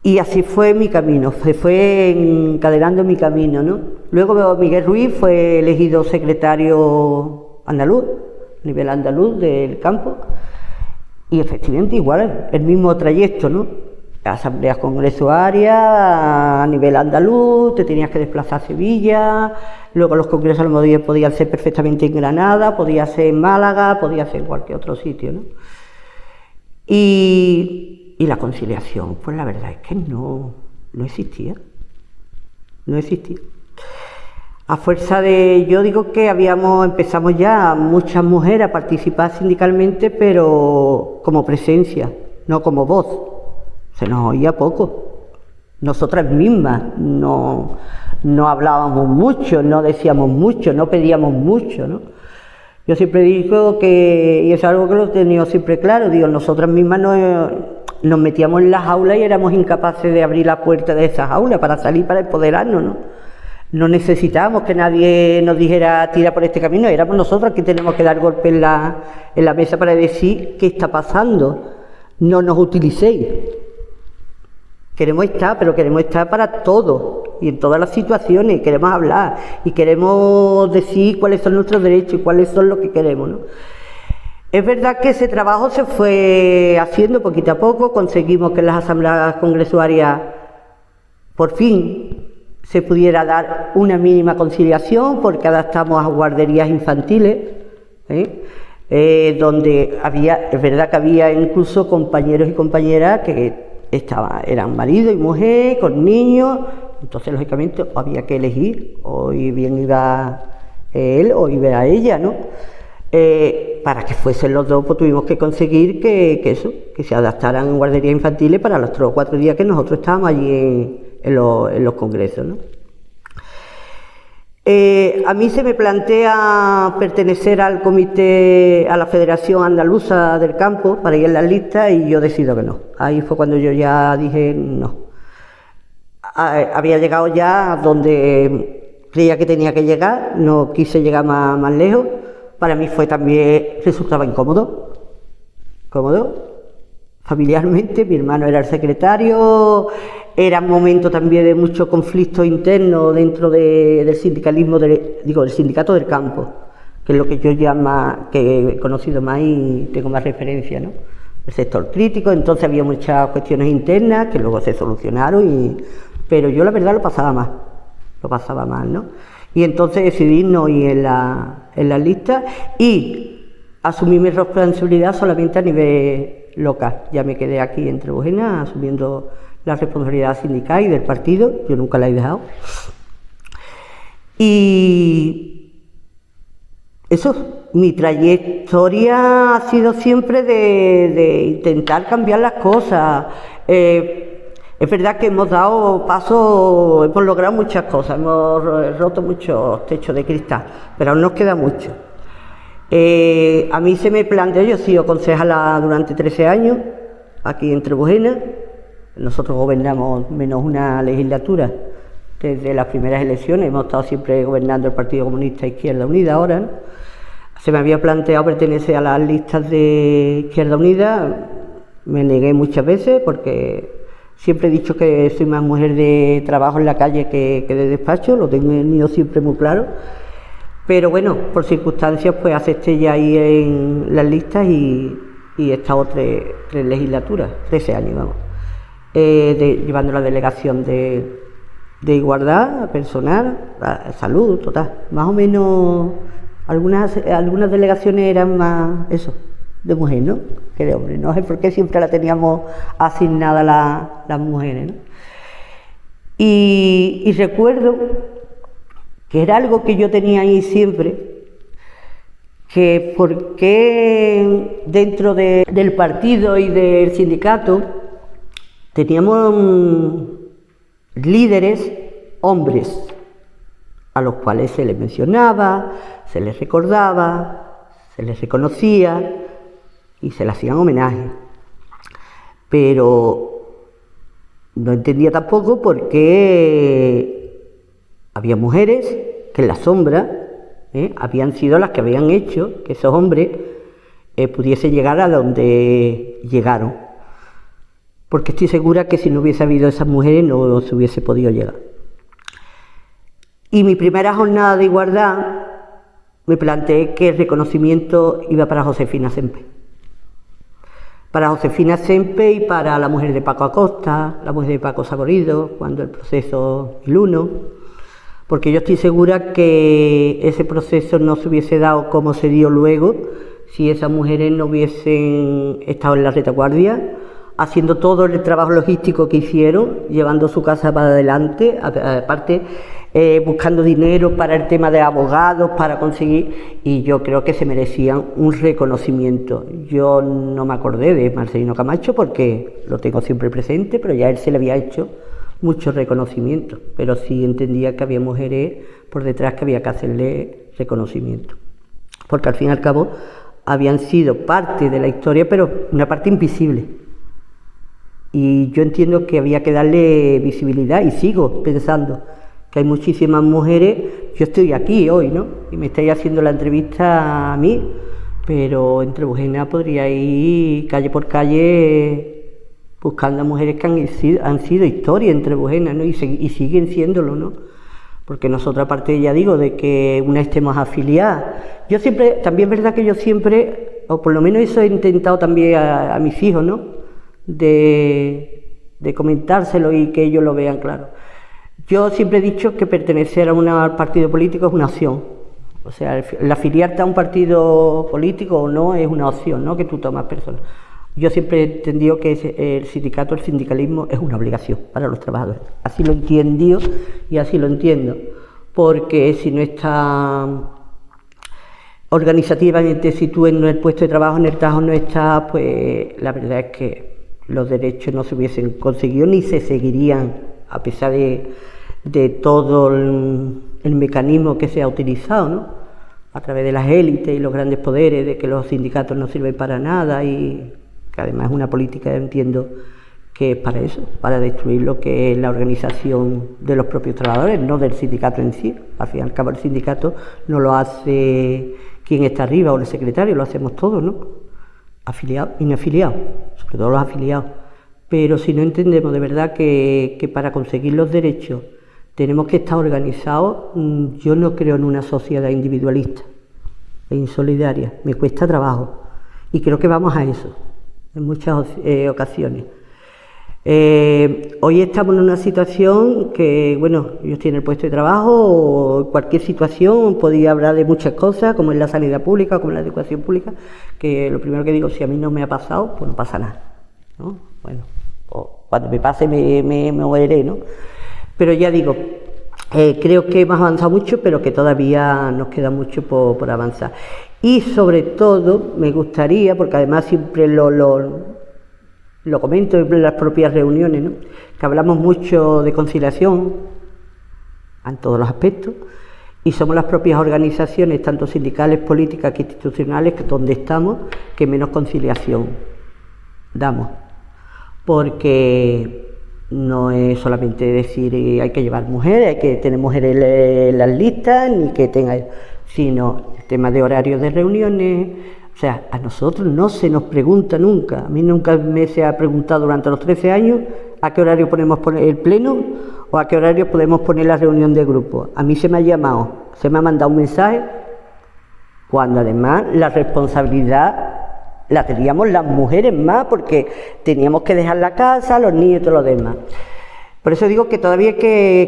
Y así fue mi camino, se fue encadenando mi camino, ¿no? Luego Miguel Ruiz fue elegido secretario andaluz, a nivel andaluz del campo, y efectivamente igual, el mismo trayecto, ¿no? Asambleas congresuarias a nivel andaluz, te tenías que desplazar a Sevilla, luego los congresos a lo mejor podían ser perfectamente en Granada, podía ser en Málaga, podía ser en cualquier otro sitio, ¿no? Y la conciliación, pues la verdad es que no existía, no existía. A fuerza de, yo digo que empezamos ya muchas mujeres a participar sindicalmente, pero como presencia, no como voz. Se nos oía poco. Nosotras mismas no hablábamos mucho, no decíamos mucho, no pedíamos mucho, ¿no? Yo siempre digo que, y es algo que lo he tenido siempre claro, digo, nosotras mismas nos metíamos en las aulas y éramos incapaces de abrir la puerta de esas aulas para salir, para empoderarnos, ¿no? No necesitábamos que nadie nos dijera tira por este camino, éramos nosotros que tenemos que dar golpe en la mesa para decir qué está pasando, no nos utilicéis. Queremos estar, pero queremos estar para todo y en todas las situaciones, queremos hablar y queremos decir cuáles son nuestros derechos y cuáles son los que queremos, ¿no? Es verdad que ese trabajo se fue haciendo poquito a poco, conseguimos que en las asambleas congresuarias por fin se pudiera dar una mínima conciliación, porque adaptamos a guarderías infantiles, donde es verdad que había incluso compañeros y compañeras que eran marido y mujer, con niños, entonces lógicamente había que elegir, o bien iba él o iba ella, ¿no? Para que fuesen los dos, pues tuvimos que conseguir que se adaptaran en guarderías infantiles para los 3 o 4 días que nosotros estábamos allí en los congresos, ¿no? A mí se me plantea pertenecer al comité, a la Federación Andaluza del Campo para ir en las listas y yo decido que no. Ahí fue cuando yo ya dije no. Había llegado ya donde creía que tenía que llegar, no quise llegar más lejos. Para mí fue también, resultaba incómodo, familiarmente. Mi hermano era el secretario, era un momento también de mucho conflicto interno dentro del sindicalismo, del sindicato del campo, que es lo que yo ya que he conocido más y tengo más referencia, ¿no? El sector crítico. Entonces había muchas cuestiones internas que luego se solucionaron, pero yo la verdad lo pasaba mal, ¿no? Y entonces decidí no ir en la lista y asumí mi responsabilidad solamente a nivel local. Ya me quedé aquí en Trebujena asumiendo la responsabilidad sindical y del partido, yo nunca la he dejado. Y eso, mi trayectoria ha sido siempre de intentar cambiar las cosas. Es verdad que hemos dado paso, hemos logrado muchas cosas, hemos roto muchos techos de cristal, pero aún nos queda mucho. A mí se me planteó, yo he sido concejala durante 13 años, aquí en Trebujena. Nosotros gobernamos menos una legislatura desde las primeras elecciones, hemos estado siempre gobernando el Partido Comunista Izquierda Unida ahora, ¿no? Se me había planteado pertenecer a las listas de Izquierda Unida, me negué muchas veces porque siempre he dicho que soy más mujer de trabajo en la calle que de despacho, lo tengo tenido siempre muy claro. Pero bueno, por circunstancias pues acepté ya ir en las listas y he estado tres legislaturas, 13 años, vamos, llevando la delegación de igualdad personal, salud, total. Más o menos, algunas delegaciones eran más, eso, de mujer, ¿no?, que de hombre. No sé por qué siempre la teníamos asignada las mujeres, ¿no? Y recuerdo que era algo que yo tenía ahí siempre, que por qué dentro del partido y del sindicato teníamos líderes hombres a los cuales se les mencionaba, se les recordaba, se les reconocía y se les hacían homenajes. Pero no entendía tampoco por qué había mujeres que en la sombra habían sido las que habían hecho que esos hombres pudiesen llegar a donde llegaron. Porque estoy segura que si no hubiese habido esas mujeres no se hubiese podido llegar. Y mi primera jornada de igualdad me planteé que el reconocimiento iba para Josefina Sempe. Para Josefina Sempe y para la mujer de Paco Acosta, la mujer de Paco Saborido, cuando el proceso el 1, porque yo estoy segura que ese proceso no se hubiese dado como se dio luego si esas mujeres no hubiesen estado en la retaguardia, haciendo todo el trabajo logístico que hicieron, llevando su casa para adelante, aparte buscando dinero para el tema de abogados, para conseguir, y yo creo que se merecían un reconocimiento. Yo no me acordé de Marcelino Camacho porque lo tengo siempre presente, pero ya a él se le había hecho mucho reconocimiento, pero sí entendía que había mujeres por detrás que había que hacerle reconocimiento, porque al fin y al cabo habían sido parte de la historia, pero una parte invisible. Y yo entiendo que había que darle visibilidad, y sigo pensando que hay muchísimas mujeres. Yo estoy aquí hoy, ¿no?, y me estáis haciendo la entrevista a mí, pero en Trebujena podría ir calle por calle buscando a mujeres que han sido historia en Trebujena, ¿no?, y siguen siéndolo, ¿no?, porque nosotros, aparte, ya digo, de que una estemos afiliadas, yo siempre, también es verdad que yo siempre, o por lo menos eso he intentado también a mis hijos, ¿no?, de comentárselo y que ellos lo vean claro. Yo siempre he dicho que pertenecer a un partido político es una opción, o sea, el afiliarte a un partido político o no es una opción, ¿no?, que tú tomas personas. Yo siempre he entendido que el sindicalismo es una obligación para los trabajadores. Así lo he entendido y así lo entiendo, porque si no está organizativamente, si tú en el puesto de trabajo, en el trabajo no estás, pues la verdad es que los derechos no se hubiesen conseguido ni se seguirían, a pesar de de todo el mecanismo que se ha utilizado, ¿no? A través de las élites y los grandes poderes, de que los sindicatos no sirven para nada y que además es una política, entiendo, que es para eso, para destruir lo que es la organización de los propios trabajadores, no del sindicato en sí. Al fin y al cabo el sindicato no lo hace quien está arriba o el secretario, lo hacemos todos, ¿no? Afiliados, inafiliados, sobre todo los afiliados. Pero si no entendemos de verdad que para conseguir los derechos tenemos que estar organizados, yo no creo en una sociedad individualista e insolidaria, me cuesta trabajo y creo que vamos a eso en muchas ocasiones. Hoy estamos en una situación que, bueno, yo estoy en el puesto de trabajo, o cualquier situación, podía hablar de muchas cosas, como en la sanidad pública, como en la educación pública, que lo primero que digo, si a mí no me ha pasado, pues no pasa nada, ¿no? Bueno, cuando me pase me moveré, ¿no? Pero ya digo, creo que hemos avanzado mucho, pero que todavía nos queda mucho por avanzar. Y sobre todo, me gustaría, porque además siempre lo comento en las propias reuniones, ¿no? Que hablamos mucho de conciliación en todos los aspectos y somos las propias organizaciones, tanto sindicales, políticas que institucionales, que donde estamos, que menos conciliación damos. Porque no es solamente decir hay que llevar mujeres, hay que tener mujeres en las listas, ni que tenga, sino el tema de horarios de reuniones. O sea, a nosotros no se nos pregunta nunca, a mí nunca me se ha preguntado durante los 13 años a qué horario podemos poner el pleno o a qué horario podemos poner la reunión de grupo. A mí se me ha llamado, se me ha mandado un mensaje, cuando además la responsabilidad la teníamos las mujeres más, porque teníamos que dejar la casa, los niños y todo lo demás. Por eso digo que todavía hay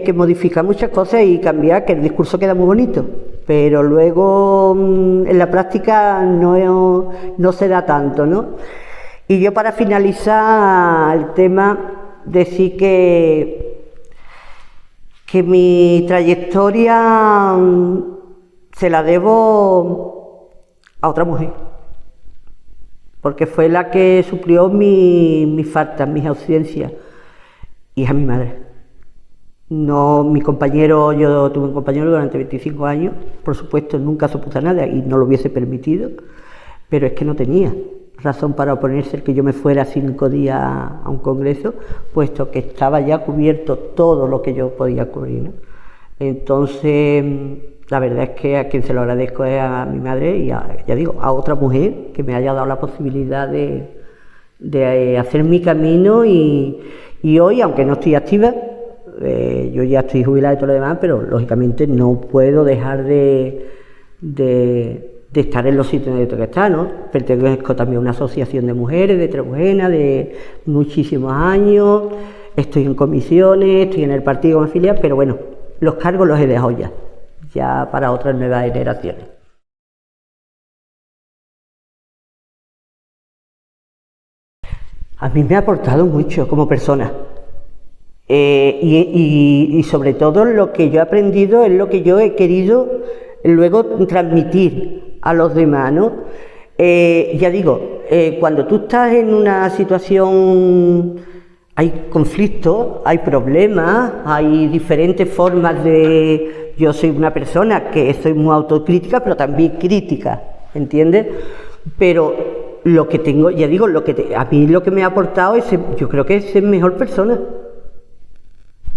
que modificar muchas cosas y cambiar, que el discurso queda muy bonito, pero luego en la práctica no se da tanto, ¿no? Y yo, para finalizar el tema, decir que mi trayectoria se la debo a otra mujer, porque fue la que suplió mis faltas, mis ausencias, y es a mi madre. No, mi compañero, yo tuve un compañero durante 25 años, por supuesto nunca se opuso a nada y no lo hubiese permitido, pero es que no tenía razón para oponerse el que yo me fuera 5 días a un congreso, puesto que estaba ya cubierto todo lo que yo podía cubrir, ¿no? Entonces, la verdad es que a quien se lo agradezco es a mi madre y ya digo, a otra mujer que me haya dado la posibilidad de hacer mi camino y hoy, aunque no estoy activa, yo ya estoy jubilada y todo lo demás, pero lógicamente no puedo dejar de estar en los sitios donde tengo que estar, ¿no? Pertenezco también a una asociación de mujeres de Trebujena de muchísimos años, estoy en comisiones, estoy en el partido con afiliados, pero bueno, los cargos los he dejado ya para otras nuevas generaciones. A mí me ha aportado mucho como persona. Y sobre todo lo que yo he aprendido es lo que yo he querido luego transmitir a los demás, ¿no? Ya digo, cuando tú estás en una situación, hay conflictos, hay problemas, hay diferentes formas de... Yo soy una persona que soy muy autocrítica, pero también crítica, ¿entiendes? Pero lo que tengo, ya digo, a mí lo que me ha aportado es, yo creo que es ser mejor persona.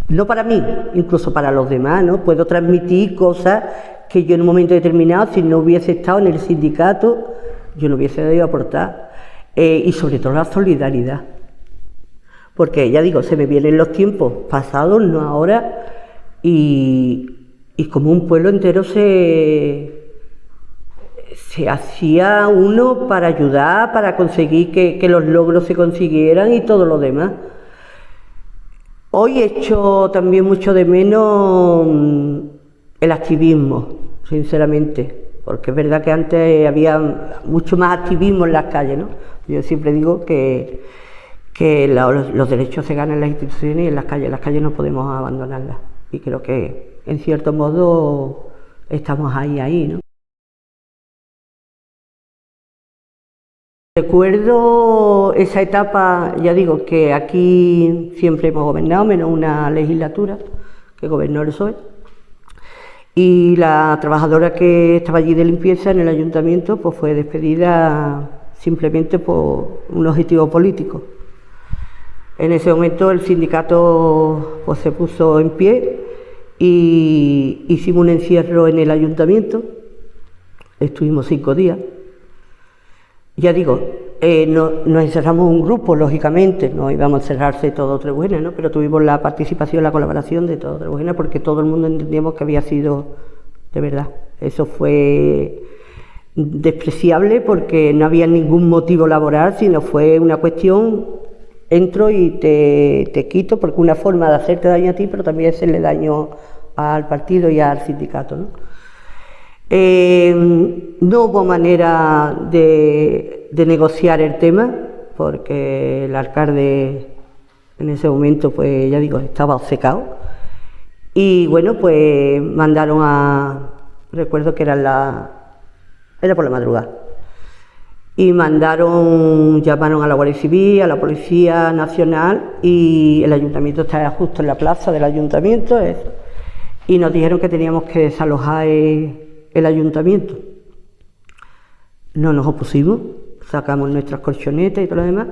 No para mí, incluso para los demás, ¿no? Puedo transmitir cosas que yo en un momento determinado, si no hubiese estado en el sindicato, yo no hubiese debido aportar. Y sobre todo la solidaridad. Porque, ya digo, se me vienen los tiempos pasados, no ahora, y como un pueblo entero se hacía uno para ayudar, para conseguir que los logros se consiguieran y todo lo demás. Hoy echo también mucho de menos el activismo, sinceramente, porque es verdad que antes había mucho más activismo en las calles, ¿no? Yo siempre digo que los derechos se ganan en las instituciones y en las calles no podemos abandonarlas. Y creo que, en cierto modo, estamos ahí, ¿no? Recuerdo esa etapa, ya digo, que aquí siempre hemos gobernado, menos una legislatura, que gobernó el PSOE. Y la trabajadora que estaba allí de limpieza en el ayuntamiento pues fue despedida simplemente por un objetivo político. En ese momento el sindicato pues se puso en pie y hicimos un encierro en el ayuntamiento. Estuvimos 5 días. Ya digo, nos encerramos un grupo, lógicamente, no íbamos a encerrarse todo Trebuena, ¿no? Pero tuvimos la participación, la colaboración de todo Trebuena, porque todo el mundo entendíamos que había sido de verdad. Eso fue despreciable porque no había ningún motivo laboral, sino fue una cuestión, entro y te quito, porque una forma de hacerte daño a ti, pero también hacerle daño al partido y al sindicato, ¿no? No hubo manera de negociar el tema, porque el alcalde en ese momento, pues ya digo, estaba obcecado. Y bueno, pues mandaron recuerdo que era por la madrugada, y llamaron a la Guardia Civil, a la Policía Nacional, y el ayuntamiento estaba justo en la plaza del ayuntamiento, y nos dijeron que teníamos que desalojar el ayuntamiento. No nos opusimos, sacamos nuestras colchonetas y todo lo demás,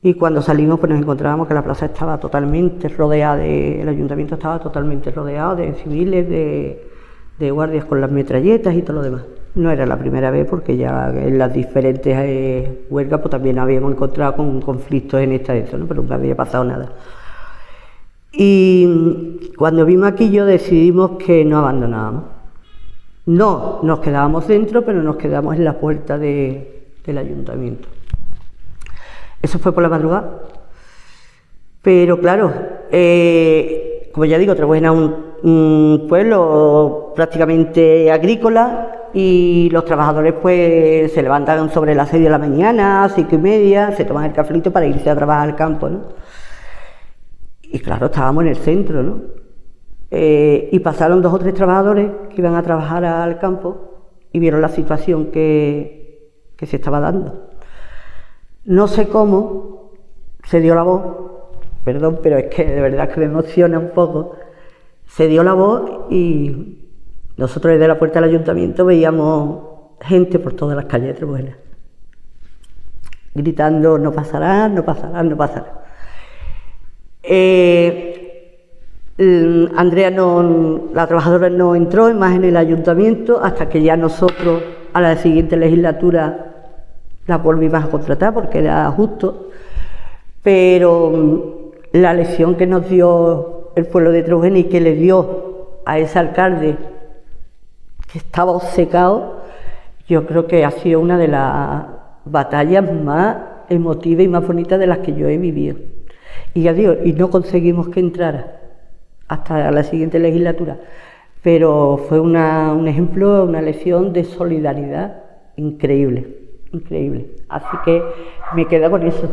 y cuando salimos pues nos encontrábamos que la plaza estaba totalmente rodeada, el ayuntamiento estaba totalmente rodeado de civiles, de guardias con las metralletas y todo lo demás. No era la primera vez, porque ya en las diferentes huelgas pues también habíamos encontrado con conflictos en ¿no? Pero nunca había pasado nada. Y cuando vimos aquello decidimos que no abandonábamos. No, nos quedábamos dentro, pero nos quedamos en la puerta del ayuntamiento. Eso fue por la madrugada. Pero claro, como ya digo, Trebuena es un pueblo prácticamente agrícola, y los trabajadores pues se levantan sobre las 6 de la mañana, 5:30, se toman el cafelito para irse a trabajar al campo, ¿no? Y claro, estábamos en el centro, ¿no? Y pasaron 2 o 3 trabajadores que iban a trabajar al campo y vieron la situación que se estaba dando. No sé cómo se dio la voz, perdón, pero es que de verdad que me emociona un poco. Se dio la voz y nosotros desde la puerta del ayuntamiento veíamos gente por todas las calles de Trebuena, gritando: no pasará, no pasará, no pasará. Andrea, la trabajadora, no entró más en el ayuntamiento hasta que ya nosotros a la siguiente legislatura la volvimos a contratar porque era justo, pero la lección que nos dio el pueblo de Trebuena y que le dio a ese alcalde que estaba obcecado, yo creo que ha sido una de las batallas más emotivas y más bonitas de las que yo he vivido. Y ya digo, y no conseguimos que entrara hasta la siguiente legislatura, pero fue un ejemplo, una lección de solidaridad increíble, increíble. Así que me quedo con eso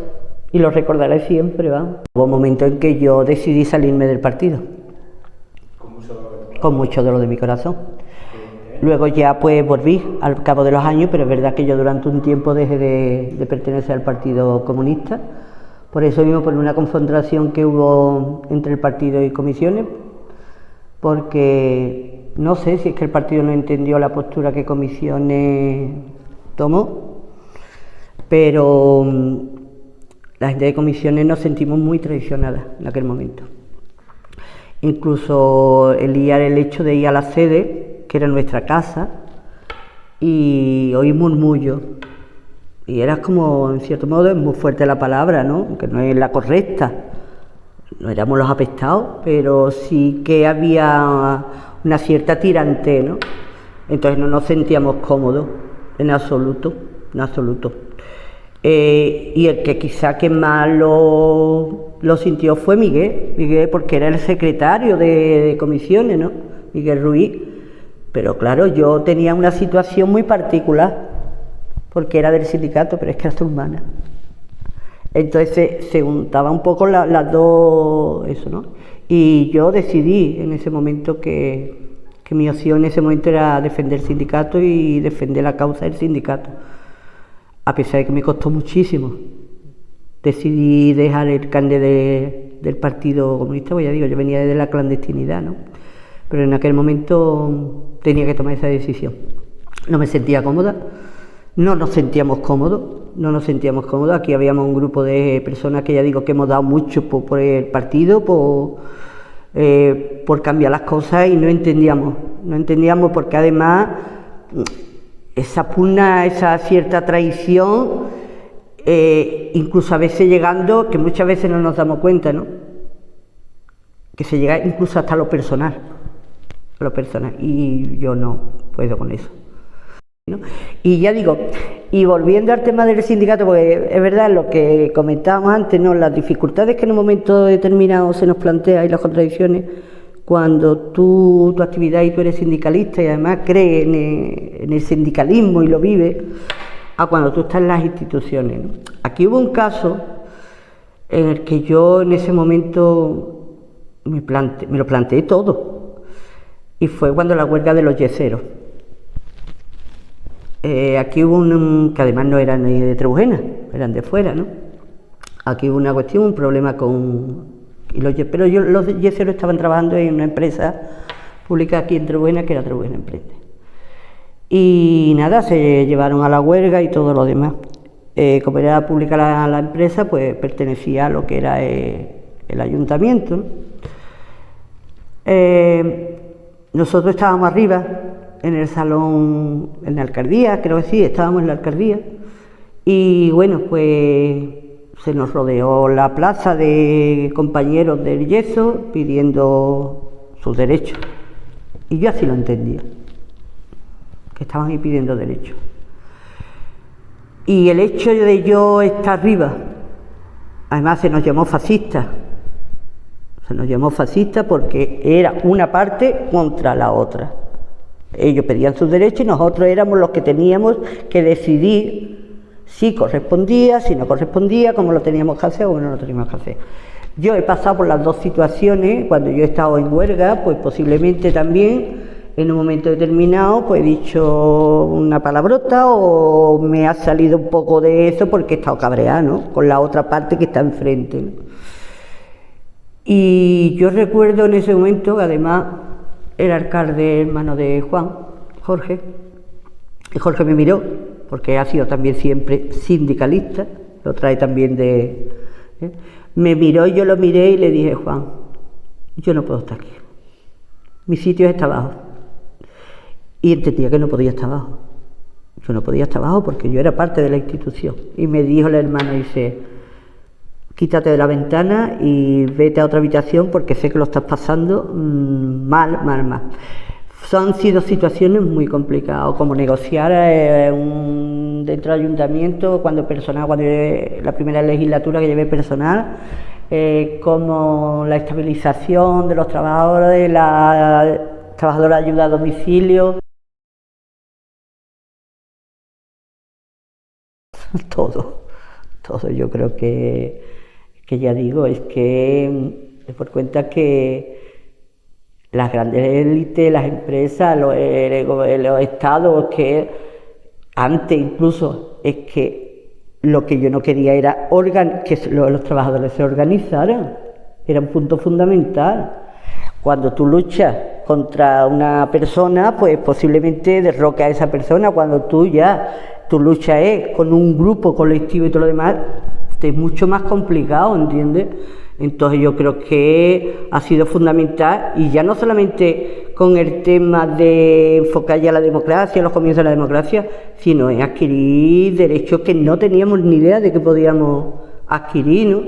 y lo recordaré siempre, ¿va? Hubo un momento en que yo decidí salirme del partido, con mucho dolor de mi corazón. Luego ya pues volví al cabo de los años, pero es verdad que yo durante un tiempo dejé de pertenecer al Partido Comunista. Por eso mismo, por una confrontación que hubo entre el partido y comisiones, porque no sé si es que el partido no entendió la postura que comisiones tomó, pero la gente de comisiones nos sentimos muy traicionadas en aquel momento. Incluso el hecho de ir a la sede, que era nuestra casa, y oí murmullos. Y era como, en cierto modo, es muy fuerte la palabra, ¿no? Que no es la correcta. No éramos los apestados, pero sí que había una cierta tirantez, ¿no? Entonces no nos sentíamos cómodos, en absoluto, en absoluto. Y el que quizá que más lo sintió fue Miguel, porque era el secretario de comisiones, ¿no? Miguel Ruiz. Pero claro, yo tenía una situación muy particular, porque era del sindicato, pero es que era su hermana. Entonces se juntaba un poco las dos, eso, ¿no? Y yo decidí en ese momento que mi opción en ese momento era defender el sindicato y defender la causa del sindicato. A pesar de que me costó muchísimo. Decidí dejar el carnet de del Partido Comunista, pues ya digo, yo venía de la clandestinidad, ¿no? Pero en aquel momento tenía que tomar esa decisión. No me sentía cómoda, no nos sentíamos cómodos, Aquí habíamos un grupo de personas que ya digo que hemos dado mucho por el partido, por cambiar las cosas, y no entendíamos porque además esa pugna, esa cierta traición, incluso a veces llegando, que muchas veces no nos damos cuenta, ¿no? Que se llega incluso hasta lo personal, y yo no puedo con eso, ¿no? Y ya digo, y volviendo al tema del sindicato, porque es verdad lo que comentábamos antes, ¿no? Las dificultades que en un momento determinado se nos plantea y las contradicciones cuando tu actividad y tú eres sindicalista y además crees en el sindicalismo y lo vives, a cuando tú estás en las instituciones, ¿no? Aquí hubo un caso en el que yo en ese momento me lo planteé todo, y fue cuando la huelga de los yeseros. Aquí hubo que además no eran ni de Trebujena, eran de fuera, ¿no? Aquí hubo una cuestión, un problema pero los yeseros estaban trabajando en una empresa pública aquí en Trebujena, que era Trebujena Emprende. Y nada, se llevaron a la huelga y todo lo demás. Como era pública la empresa, pues pertenecía a lo que era el ayuntamiento, ¿no? Nosotros estábamos arriba, en el salón, en la alcaldía, creo que sí, estábamos en la alcaldía, y bueno, pues se nos rodeó la plaza de compañeros del yeso pidiendo sus derechos, y yo así lo entendía, que estaban ahí pidiendo derechos. Y el hecho de yo estar arriba, además se nos llamó fascistas, porque era una parte contra la otra. Ellos pedían sus derechos y nosotros éramos los que teníamos que decidir si correspondía, si no correspondía, cómo lo teníamos que hacer o no lo teníamos que hacer. Yo he pasado por las dos situaciones. Cuando yo he estado en huelga, pues posiblemente también en un momento determinado pues he dicho una palabrota o me ha salido un poco de eso porque he estado cabreada, ¿no?, con la otra parte que está enfrente, ¿no? Y yo recuerdo en ese momento, además, el alcalde hermano de Juan, Jorge, y Jorge me miró, porque ha sido también siempre sindicalista, lo trae también me miró y yo lo miré y le dije: Juan, yo no puedo estar aquí, mi sitio está abajo. Y entendía que no podía estar abajo, yo no podía estar abajo porque yo era parte de la institución. Y me dijo el hermano, dice: quítate de la ventana y vete a otra habitación porque sé que lo estás pasando mal. Han sido situaciones muy complicadas, como negociar dentro del ayuntamiento, cuando la primera legislatura que llevé personal, como la estabilización de los trabajadores, la trabajadora de ayuda a domicilio, todo. Yo creo que ya digo, es que me por cuenta que las grandes élites, las empresas, los estados, que antes incluso, es que lo que yo no quería era que los trabajadores se organizaran, era un punto fundamental. Cuando tú luchas contra una persona, pues posiblemente derroca a esa persona. Cuando tu lucha es con un grupo colectivo y todo lo demás, es mucho más complicado, ¿entiendes? Entonces yo creo que ha sido fundamental, y ya no solamente con el tema de enfocar ya la democracia, los comienzos de la democracia, sino en adquirir derechos que no teníamos ni idea de que podíamos adquirir, ¿no?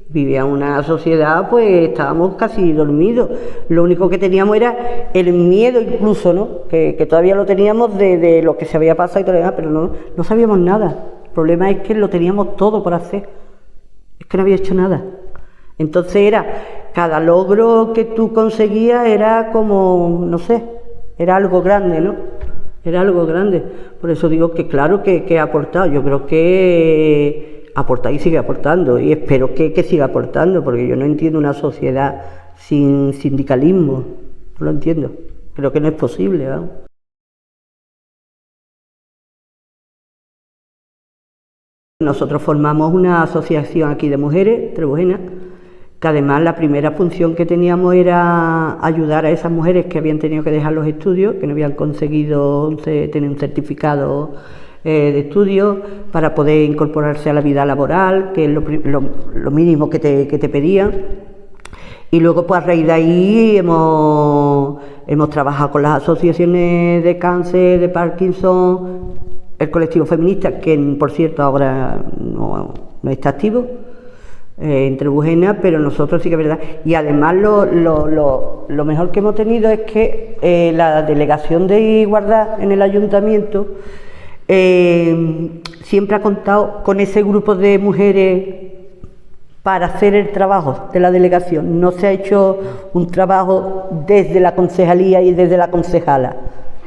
Vivía en una sociedad, pues estábamos casi dormidos. Lo único que teníamos era el miedo incluso, ¿no?, que todavía lo teníamos de lo que se había pasado y todo lo demás, pero no sabíamos nada. El problema es que lo teníamos todo por hacer, es que no había hecho nada. Entonces cada logro que tú conseguías era como, no sé, era algo grande, ¿no? Era algo grande. Por eso digo que claro que ha aportado. Yo creo que aporta y sigue aportando, y espero que siga aportando, porque yo no entiendo una sociedad sin sindicalismo, no lo entiendo, creo que no es posible, ¿no? Nosotros formamos una asociación aquí de mujeres, Trebujena, que además la primera función que teníamos era ayudar a esas mujeres que habían tenido que dejar los estudios, que no habían conseguido tener un certificado de estudio para poder incorporarse a la vida laboral, que es lo mínimo que te pedían. Y luego, pues a raíz de ahí hemos trabajado con las asociaciones de cáncer, de Parkinson, el colectivo feminista, que por cierto ahora no está activo, en Trebujena, pero nosotros sí que es verdad. Y además lo mejor que hemos tenido es que la delegación de igualdad en el ayuntamiento siempre ha contado con ese grupo de mujeres para hacer el trabajo de la delegación. No se ha hecho un trabajo desde la concejalía y desde la concejala,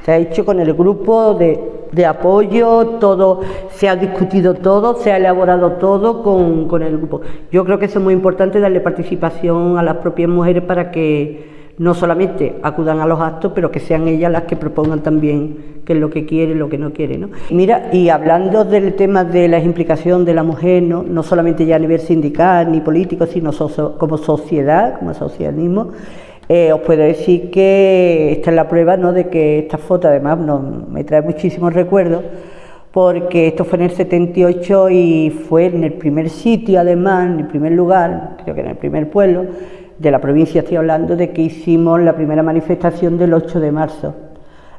se ha hecho con el grupo de apoyo, todo, se ha discutido todo, se ha elaborado todo con el grupo. Yo creo que eso es muy importante, darle participación a las propias mujeres para que no solamente acudan a los actos, pero que sean ellas las que propongan también qué es lo que quiere y lo que no quiere, ¿no? Mira, y hablando del tema de la implicación de la mujer, no solamente ya a nivel sindical ni político, sino como sociedad, como asociacionismo, os puedo decir que esta es la prueba, ¿no?, de que esta foto además me trae muchísimos recuerdos, porque esto fue en el 78 y fue en el primer sitio, además, en el primer lugar, creo que en el primer pueblo de la provincia, estoy hablando, de que hicimos la primera manifestación del 8 de marzo.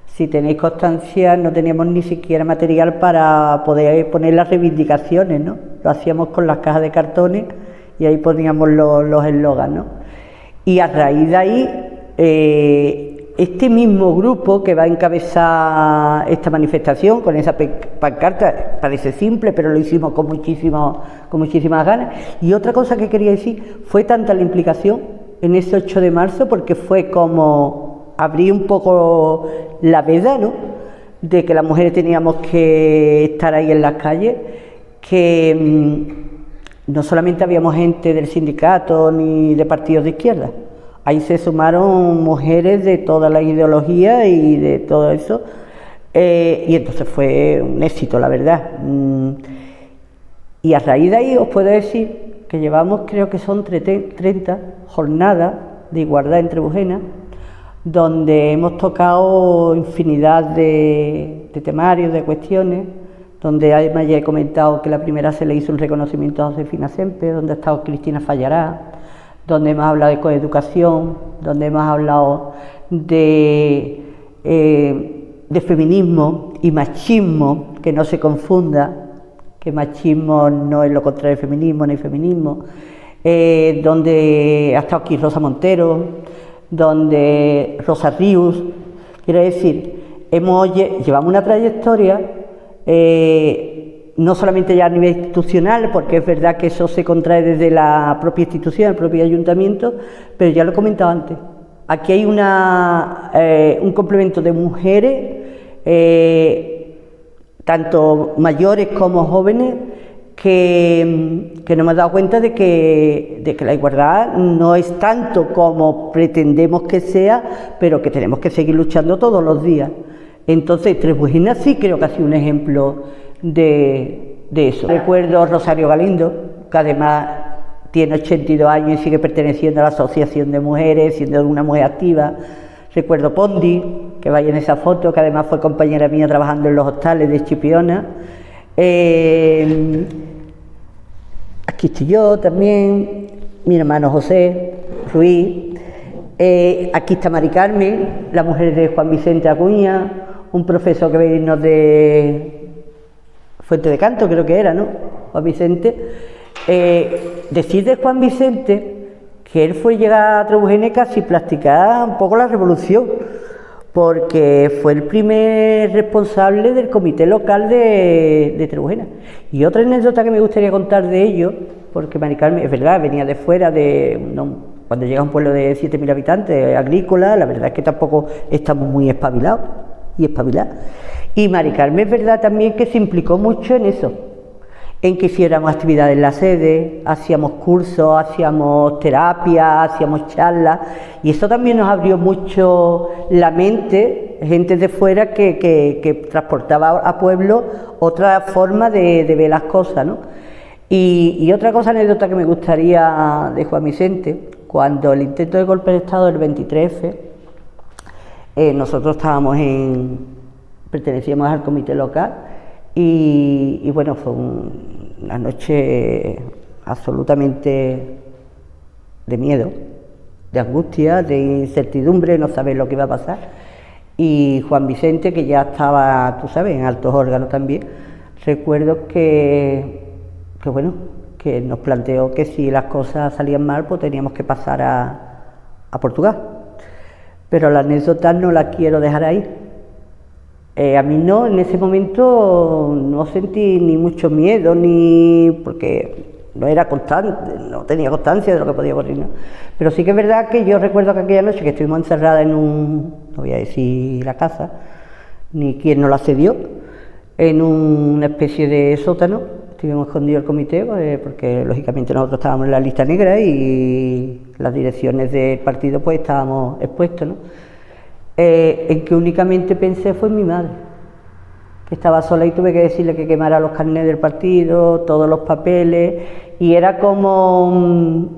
Si tenéis constancia, no teníamos ni siquiera material para poder poner las reivindicaciones, ¿no? Lo hacíamos con las cajas de cartones y ahí poníamos los eslogans, ¿no? Y a raíz de ahí, este mismo grupo que va a encabezar esta manifestación con esa pancarta, parece simple, pero lo hicimos con muchísimas ganas. Y otra cosa que quería decir, fue tanta la implicación en ese 8 de marzo, porque fue como abrir un poco la veda, ¿no?, de que las mujeres teníamos que estar ahí en las calles, que no solamente habíamos gente del sindicato ni de partidos de izquierda, ahí se sumaron mujeres de toda la ideología y de todo eso, y entonces fue un éxito, la verdad. Y a raíz de ahí os puedo decir que llevamos, creo que son 30 jornadas de igualdad en Trebujena, donde hemos tocado infinidad de temarios, de cuestiones, donde además ya he comentado que la primera se le hizo un reconocimiento a Josefina Sempe, donde ha estado Cristina Fallará, donde hemos hablado de coeducación, donde hemos hablado de feminismo y machismo, que no se confunda, que machismo no es lo contrario de feminismo, ni feminismo, donde ha estado aquí Rosa Montero, donde Rosa Rius. Quiero decir, llevamos una trayectoria, no solamente ya a nivel institucional, porque es verdad que eso se contrae desde la propia institución, el propio ayuntamiento, pero ya lo he comentado antes, aquí hay un complemento de mujeres, tanto mayores como jóvenes, que nos hemos dado cuenta de que la igualdad no es tanto como pretendemos que sea, pero que tenemos que seguir luchando todos los días. Entonces, Trebujena sí creo que ha sido un ejemplo de eso. Recuerdo Rosario Galindo, que además tiene 82 años y sigue perteneciendo a la Asociación de Mujeres, siendo una mujer activa. Recuerdo Pondi, que vaya en esa foto, que además fue compañera mía trabajando en los hostales de Chipiona. Aquí estoy yo también, mi hermano José Ruiz. Aquí está Mari Carmen, la mujer de Juan Vicente Acuña, un profesor que vino de Fuente de Canto, creo que era, ¿no?, Juan Vicente. Decir de Juan Vicente que él fue llegar a Trebujena casi practicar un poco la revolución, porque fue el primer responsable del comité local de Trebujena. Y otra anécdota que me gustaría contar de ello, porque Mari Carmen, es verdad, venía de fuera, cuando llega a un pueblo de 7.000 habitantes, agrícola, la verdad es que tampoco estamos muy espabilados y espabiladas. Y Mari Carmen es verdad también que se implicó mucho en eso, en que hiciéramos actividades en la sede, hacíamos cursos, hacíamos terapia, hacíamos charlas, y eso también nos abrió mucho la mente, gente de fuera que transportaba a pueblo otra forma de ver las cosas, ¿no? Y otra cosa, anécdota que me gustaría de Juan Vicente, cuando el intento de golpe de Estado del 23F, nosotros pertenecíamos al comité local y bueno, fue una noche absolutamente de miedo, de angustia, de incertidumbre, no saber lo que iba a pasar. Y Juan Vicente, que ya estaba, tú sabes, en altos órganos también, recuerdo que nos planteó que si las cosas salían mal, pues teníamos que pasar a Portugal. Pero la anécdota no la quiero dejar ahí. A mí no, en ese momento no sentí ni mucho miedo, ni porque no era constante, no tenía constancia de lo que podía ocurrir, ¿no? Pero sí que es verdad que yo recuerdo que aquella noche que estuvimos encerradas en no voy a decir la casa, ni quién nos la cedió, en una especie de sótano, estuvimos escondidos el comité, porque lógicamente nosotros estábamos en la lista negra y las direcciones del partido pues estábamos expuestos, ¿no? En que únicamente pensé fue en mi madre, que estaba sola y tuve que decirle que quemara los carnets del partido, todos los papeles, y era como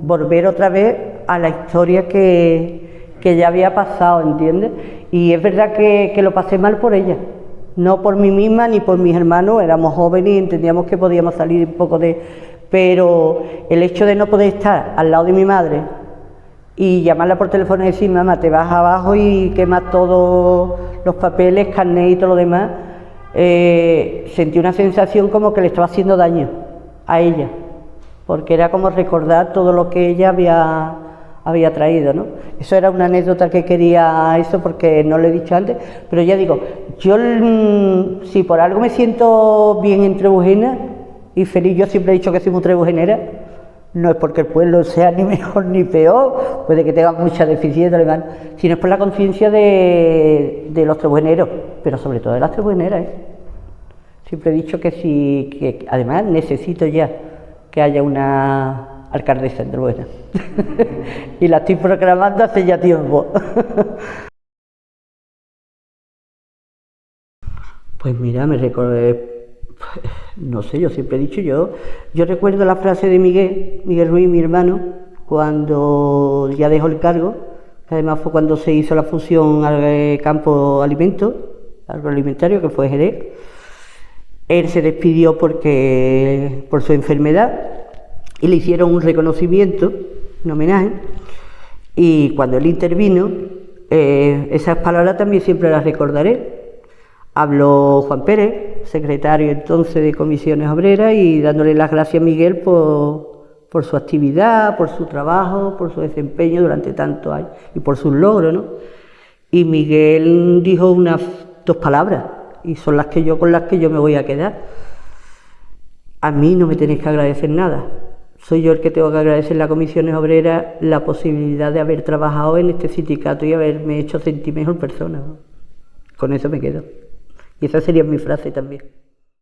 volver otra vez a la historia que ya había pasado, ¿entiendes? Y es verdad que lo pasé mal por ella, no por mí misma ni por mis hermanos, éramos jóvenes y entendíamos que podíamos salir un poco pero el hecho de no poder estar al lado de mi madre y llamarla por teléfono y decir, mamá, te vas abajo y quemas todos los papeles, carnet y todo lo demás, sentí una sensación como que le estaba haciendo daño a ella, porque era como recordar todo lo que ella había traído, ¿no? Eso era una anécdota que quería, porque no lo he dicho antes, pero ya digo, yo si por algo me siento bien en Trebujena y feliz, yo siempre he dicho que soy muy trebujenera, no es porque el pueblo sea ni mejor ni peor, puede que tenga mucha deficiencia, sino es por la conciencia de los trebujeneros, pero sobre todo de las trebujeneras, ¿eh? Siempre he dicho que además necesito ya que haya una alcaldesa en Trebujena y la estoy proclamando hace ya tiempo. Pues mira, me recordé, no sé, yo siempre he dicho, yo recuerdo la frase de Miguel Ruiz, mi hermano, cuando ya dejó el cargo, que además fue cuando se hizo la fusión al campo agroalimentario, que fue Jerez. Él se despidió por su enfermedad y le hicieron un reconocimiento, un homenaje, y cuando él intervino, esas palabras también siempre las recordaré. Habló Juan Pérez, secretario entonces de Comisiones Obreras, y dándole las gracias a Miguel por su actividad, por su trabajo, por su desempeño durante tantos años y por sus logros, ¿no? Y Miguel dijo dos palabras, y son con las que yo me voy a quedar. A mí no me tenéis que agradecer nada, soy yo el que tengo que agradecer a las Comisiones Obreras la posibilidad de haber trabajado en este sindicato y haberme hecho sentir mejor persona, ¿no? Con eso me quedo. Y esa sería mi frase también.